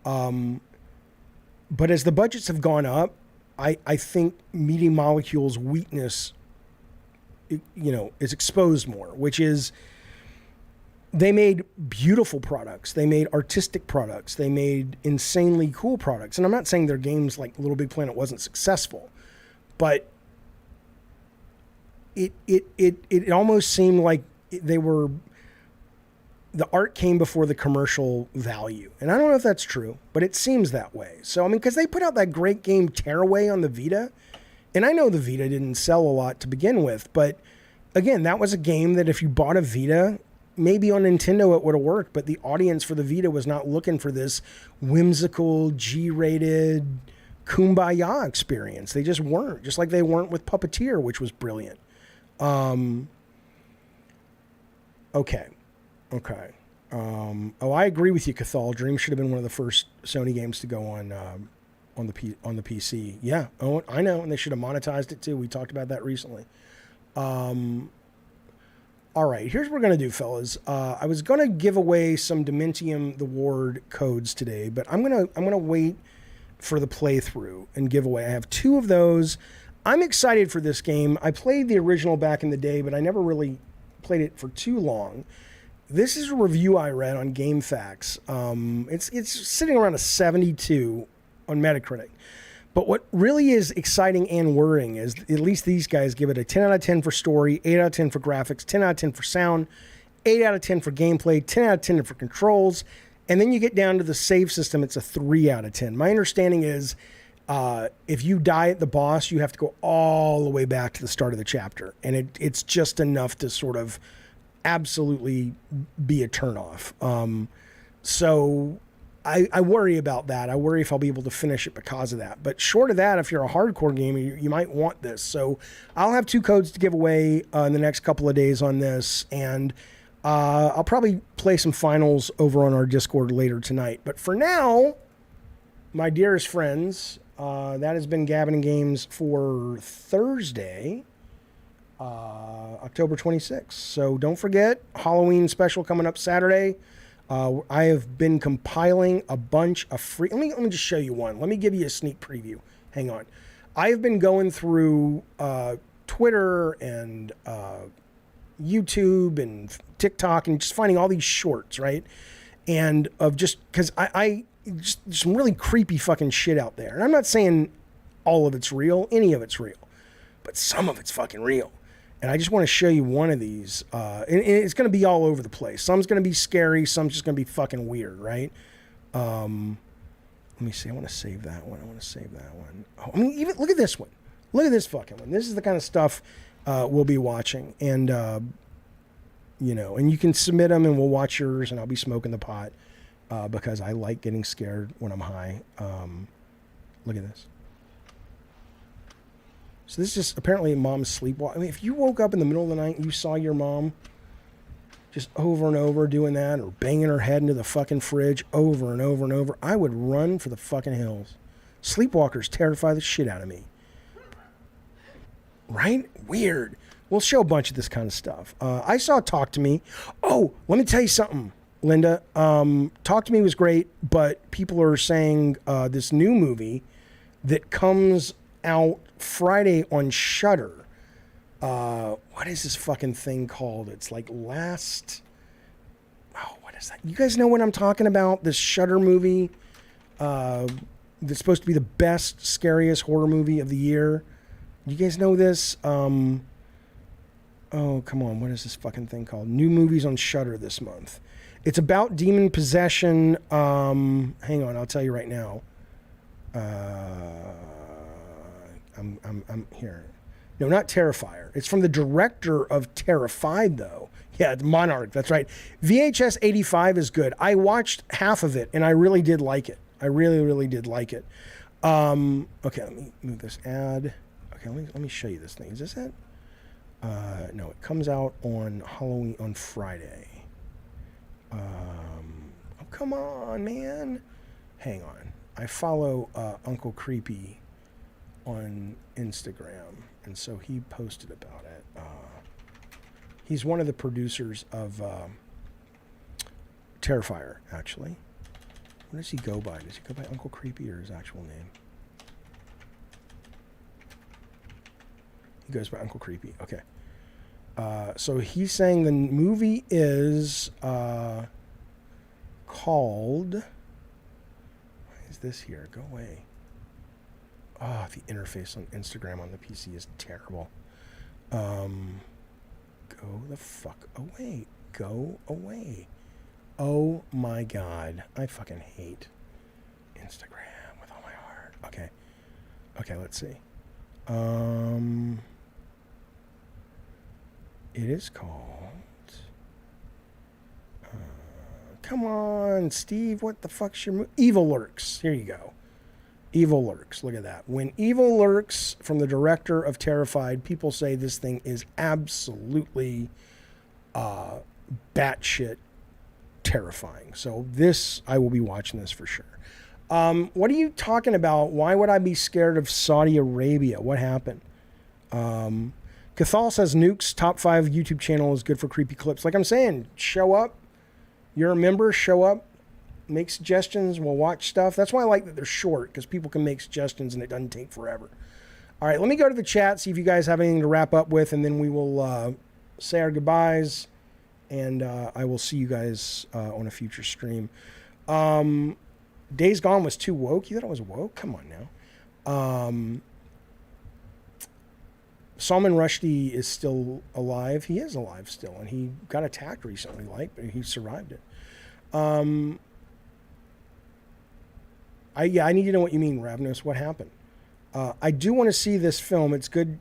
Speaker 2: But as the budgets have gone up, I think Media Molecule's weakness, is exposed more, which is they made beautiful products. They made artistic products. They made insanely cool products. And I'm not saying their games like Little Big Planet wasn't successful, but it almost seemed like the art came before the commercial value. And I don't know if that's true, but it seems that way. So, because they put out that great game Tearaway on the Vita, and I know the Vita didn't sell a lot to begin with, but again, that was a game that if you bought a Vita, maybe on Nintendo it would have worked, but the audience for the Vita was not looking for this whimsical, G-rated, kumbaya experience. They just weren't, just like they weren't with Puppeteer, which was brilliant. Okay. I agree with you, Cathal. Dream should have been one of the first Sony games to go on the PC. Yeah, oh, I know, and they should have monetized it too. We talked about that recently. All right, here's what we're gonna do, fellas. I was gonna give away some Dementium the Ward codes today, but I'm gonna wait for the playthrough and giveaway. I have 2 of those. I'm excited for this game. I played the original back in the day, but I never really played it for too long. This is a review I read on GameFAQs. It's sitting around a 72 on Metacritic. But what really is exciting and worrying is at least these guys give it a 10 out of 10 for story, 8 out of 10 for graphics, 10 out of 10 for sound, 8 out of 10 for gameplay, 10 out of 10 for controls, and then you get down to the save system, it's a 3 out of 10. My understanding is if you die at the boss, you have to go all the way back to the start of the chapter, and it's just enough to sort of absolutely be a turnoff. So I worry about that. I worry if I'll be able to finish it because of that. But short of that, if you're a hardcore gamer, you might want this. So I'll have 2 codes to give away in the next couple of days on this, and I'll probably play some finals over on our Discord later tonight. But for now, my dearest friends, that has been Gabbin' Games for Thursday, October 26th. So don't forget, Halloween special coming up Saturday. I have been compiling a bunch of free... Let me just show you one. Let me give you a sneak preview. Hang on. I have been going through Twitter and YouTube and TikTok and just finding all these shorts, right? And of just... Because I just some really creepy fucking shit out there. And I'm not saying all of it's real. Any of it's real. But some of it's fucking real. And I just want to show you one of these. And it's going to be all over the place. Some's going to be scary. Some's just going to be fucking weird, right? Let me see. I want to save that one. Oh, I mean, even look at this one. Look at this fucking one. This is the kind of stuff we'll be watching. And, you know, and you can submit them and we'll watch yours and I'll be smoking the pot because I like getting scared when I'm high. Look at this. So this is just apparently mom's sleepwalk. I mean, if you woke up in the middle of the night and you saw your mom just over and over doing that or banging her head into the fucking fridge over and over and over, I would run for the fucking hills. Sleepwalkers terrify the shit out of me. Right? Weird. We'll show a bunch of this kind of stuff. I saw Talk to Me. Oh, let me tell you something, Linda. Talk to Me was great, but people are saying this new movie that comes out Friday on Shudder. What is this fucking thing called? It's like what is that? You guys know what I'm talking about? This Shudder movie that's supposed to be the best, scariest horror movie of the year. You guys know this? Oh, come on. What is this fucking thing called? New movies on Shudder this month. It's about demon possession. Hang on, I'll tell you right now. I'm here. No, not Terrifier. It's from the director of Terrified, though. Yeah, it's Monarch. That's right. VHS 85 is good. I watched half of it, and I really did like it. I really, really did like it. Okay, let me move this ad. Okay, let me show you this thing. Is this it? No, it comes out on Halloween on Friday. Oh, come on, man. Hang on. I follow Uncle Creepy on Instagram, and so he posted about it. He's one of the producers of Terrifier, actually. What does he go by? Does he go by Uncle Creepy or his actual name? He goes by Uncle Creepy. Okay. So he's saying the movie is called... Why is this here? Go away. Oh, the interface on Instagram on the PC is terrible. Go the fuck away. Go away. Oh my God. I fucking hate Instagram with all my heart. Okay. Okay, let's see. It is called... come on, Steve. What the fuck's your... Evil Lurks. Here you go. Evil Lurks. Look at that. When Evil Lurks, from the director of Terrified, people say this thing is absolutely batshit terrifying. So this, I will be watching this for sure. What are you talking about? Why would I be scared of Saudi Arabia? What happened? Cathal says Nuke's top 5 YouTube channel is good for creepy clips. Like I'm saying, show up. You're a member, show up, make suggestions, we'll watch stuff. That's why I like that they're short, because people can make suggestions and it doesn't take forever. All right, let me go to the chat, see if you guys have anything to wrap up with, and then we will say our goodbyes, and I will see you guys on a future stream. Days Gone was too woke? You thought it was woke? Come on now. Salman Rushdie is still alive. He is alive still, and he got attacked recently, but he survived it. I need to know what you mean, Ravnos. What happened? I do want to see this film. It's good,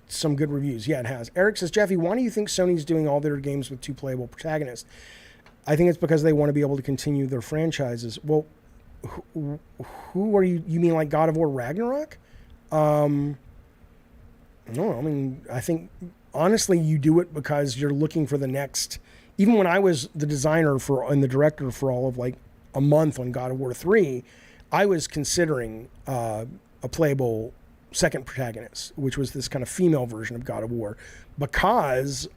Speaker 2: some good reviews. Yeah, it has. Eric says, Jeffy, why do you think Sony's doing all their games with 2 playable protagonists? I think it's because they want to be able to continue their franchises. Well, who are you? You mean like God of War Ragnarok? No, I mean, I think, honestly, you do it because you're looking for the next... Even when I was the designer and the director for all of like a month on God of War 3, I was considering a playable second protagonist, which was this kind of female version of God of War, because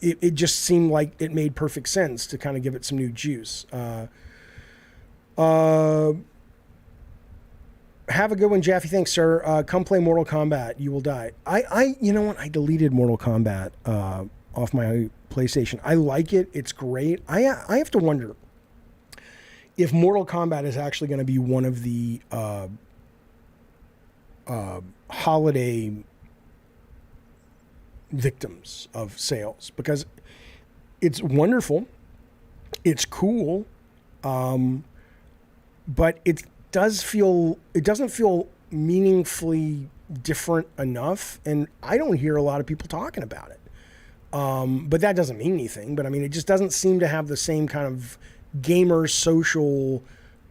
Speaker 2: it just seemed like it made perfect sense to kind of give it some new juice. Have a good one, Jaffe. Thanks, sir. Come play Mortal Kombat. You will die. You know what? I deleted Mortal Kombat off my PlayStation. I like it. It's great. I have to wonder if Mortal Kombat is actually going to be one of the holiday victims of sales, because it's wonderful. It's cool. But it doesn't feel meaningfully different enough, and I don't hear a lot of people talking about it. But that doesn't mean anything. But I mean, it just doesn't seem to have the same kind of gamer social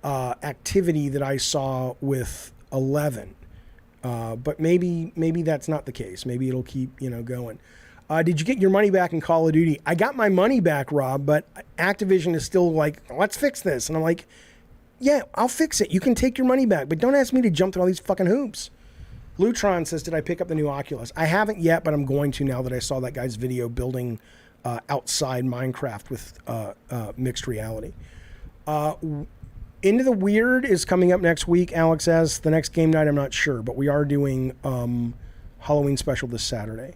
Speaker 2: activity that I saw with 11. But maybe that's not the case. Maybe it'll keep going. Did you get your money back in Call of Duty? I got my money back, Rob, but Activision is still like, let's fix this, and I'm like, yeah, I'll fix it. You can take your money back, but don't ask me to jump through all these fucking hoops. Lutron says, did I pick up the new Oculus? I haven't yet, but I'm going to now that I saw that guy's video building outside Minecraft with mixed reality. Into the Weird is coming up next week, Alex says. The next game night, I'm not sure, but we are doing Halloween special this Saturday.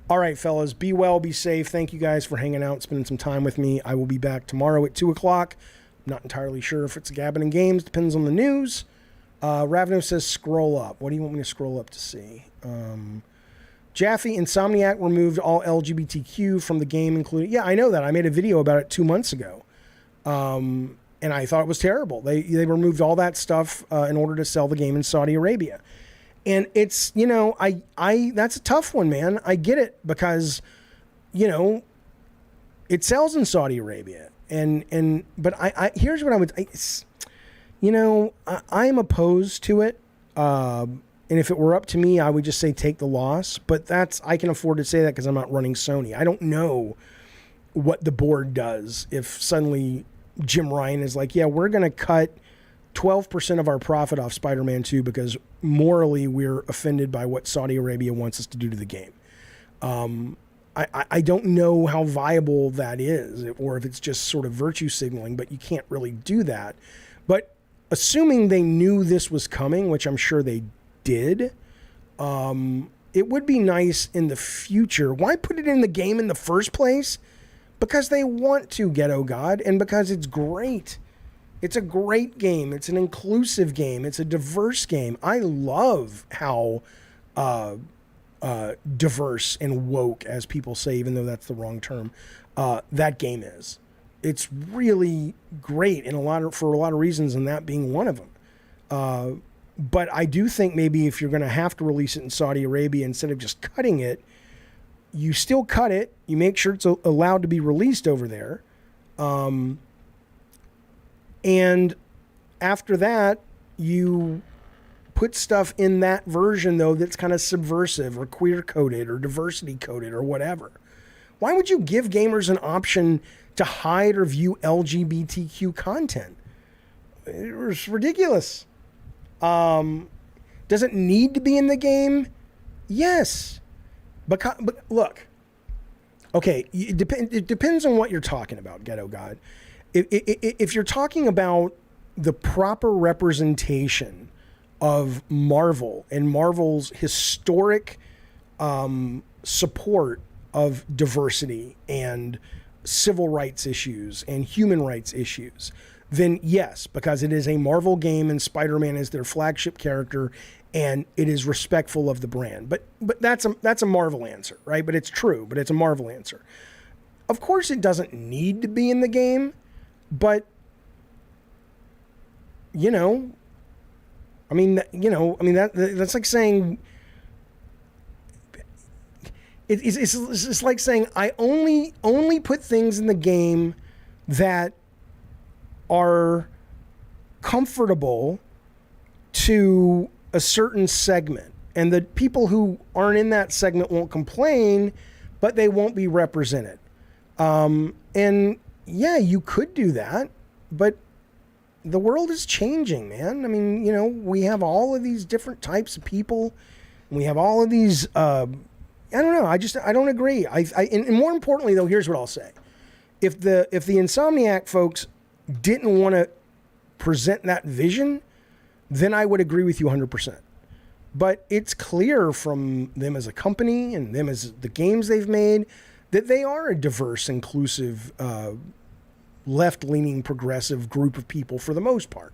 Speaker 2: All right, fellas, be well, be safe. Thank you guys for hanging out, spending some time with me. I will be back tomorrow at 2 o'clock. Not entirely sure if it's Gabbin' and Games. Depends on the news. Ravno says scroll up. What do you want me to scroll up to see? Jaffe, Insomniac removed all LGBTQ from the game, including... Yeah, I know that. I made a video about it 2 months ago. And I thought it was terrible. They removed all that stuff in order to sell the game in Saudi Arabia. And it's, that's a tough one, man. I get it because, it sells in Saudi Arabia. But here's what I would, I am opposed to it. And if it were up to me, I would just say take the loss. But I can afford to say that because I'm not running Sony. I don't know what the board does if suddenly Jim Ryan is like, yeah, we're going to cut 12% of our profit off Spider-Man 2 because morally we're offended by what Saudi Arabia wants us to do to the game. I don't know how viable that is, or if it's just sort of virtue signaling, but you can't really do that. But assuming they knew this was coming, which I'm sure they did, it would be nice in the future. Why put it in the game in the first place? Because they want to, Ghetto God, and because it's great. It's a great game. It's an inclusive game. It's a diverse game. I love how diverse and woke, as people say, even though that's the wrong term, that game is. It's really great for a lot of reasons, and that being one of them. But I do think maybe if you're going to have to release it in Saudi Arabia, instead of just cutting it, you still cut it. You make sure it's allowed to be released over there. And after that, you put stuff in that version, though, that's kind of subversive or queer coded or diversity coded or whatever. Why would you give gamers an option to hide or view LGBTQ content? It was ridiculous. Does it need to be in the game? Yes. But look, okay, it depends on what you're talking about, Ghetto God. If you're talking about the proper representation of Marvel and Marvel's historic support of diversity and civil rights issues and human rights issues, then yes, because it is a Marvel game and Spider-Man is their flagship character and it is respectful of the brand. But that's a Marvel answer, right? But it's true, but it's a Marvel answer. Of course it doesn't need to be in the game, but that's like saying it's like saying I only put things in the game that are comfortable to a certain segment, and the people who aren't in that segment won't complain, but they won't be represented. And yeah, you could do that, but the world is changing, man. I mean, we have all of these different types of people. We have all of these, I don't know. I don't agree. And more importantly though, here's what I'll say. If the Insomniac folks didn't want to present that vision, then I would agree with you 100%. But it's clear from them as a company and them as the games they've made that they are a diverse, inclusive, left-leaning, progressive group of people for the most part.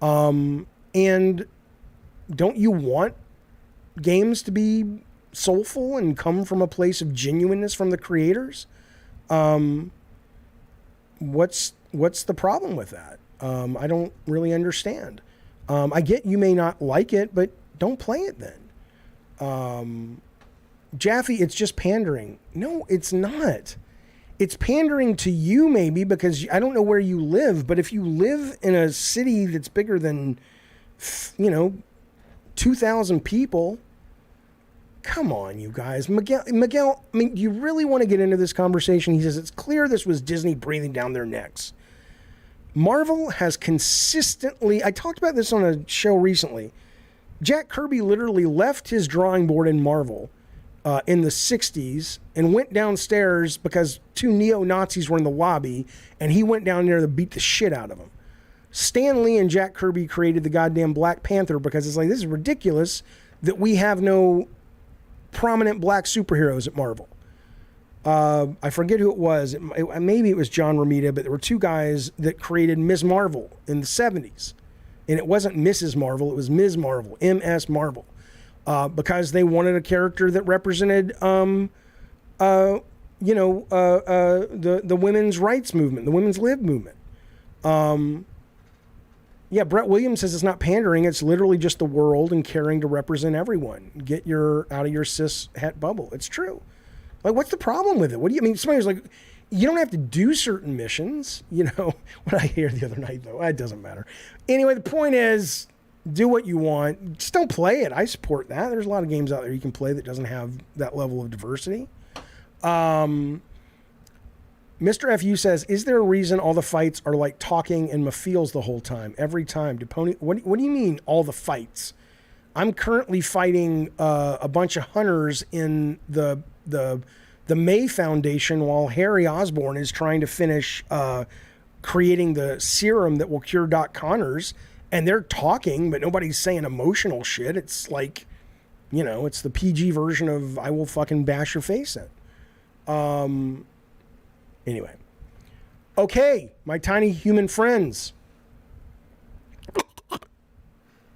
Speaker 2: And don't you want games to be soulful and come from a place of genuineness from the creators? What's the problem with that? I don't really understand. I get you may not like it, but don't play it then. Jaffe, it's just pandering. No, it's not. It's pandering to you maybe because I don't know where you live, but if you live in a city that's bigger than, 2,000 people, come on, you guys. Miguel, I mean, do you really want to get into this conversation? He says, it's clear this was Disney breathing down their necks. Marvel has consistently, I talked about this on a show recently, Jack Kirby literally left his drawing board in Marvel in the 60s and went downstairs because two neo-Nazis were in the lobby and he went down there to beat the shit out of them. Stan Lee and Jack Kirby created the goddamn Black Panther because it's like, this is ridiculous that we have no prominent black superheroes at Marvel. I forget who it was. Maybe it was John Romita, but there were two guys that created Ms. Marvel in the 70s. And it wasn't Mrs. Marvel, it was Ms. Marvel, M.S. Marvel. Because they wanted a character that represented, the women's rights movement, the women's lib movement. Yeah, Brett Williams says it's not pandering. It's literally just the world and caring to represent everyone. Get out of your cis het bubble. It's true. Like, what's the problem with it? What do you mean? Somebody was like, you don't have to do certain missions. What I hear the other night, though, it doesn't matter. Anyway, the point is, do what you want. Just don't play it. I support that. There's a lot of games out there you can play that doesn't have that level of diversity. Mr. FU says, is there a reason all the fights are like talking and Mephiles the whole time? Every time. What do you mean all the fights? I'm currently fighting a bunch of hunters in the May Foundation while Harry Osborn is trying to finish creating the serum that will cure Doc Connors. And they're talking, but nobody's saying emotional shit. It's like, it's the PG version of I will fucking bash your face in. Anyway. Okay, my tiny human friends.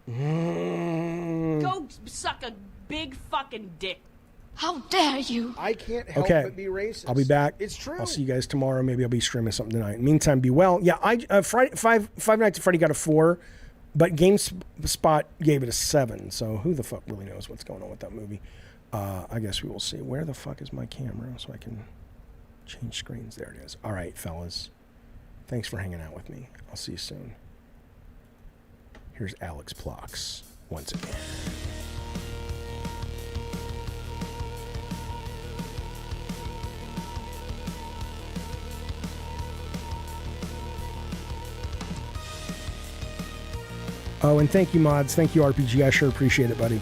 Speaker 4: Go suck a big fucking dick.
Speaker 6: How dare you?
Speaker 2: I can't help but be racist. I'll be back.
Speaker 1: It's true.
Speaker 2: I'll see you guys tomorrow. Maybe I'll be streaming something tonight. Meantime, be well. Yeah, Five Nights at Freddy got a 4, but GameSpot gave it a 7. So who the fuck really knows what's going on with that movie? I guess we will see. Where the fuck is my camera so I can change screens? There it is. All right, fellas. Thanks for hanging out with me. I'll see you soon. Here's Alex Plox once again. Oh, and thank you, mods. Thank you, RPG. I sure appreciate it, buddy.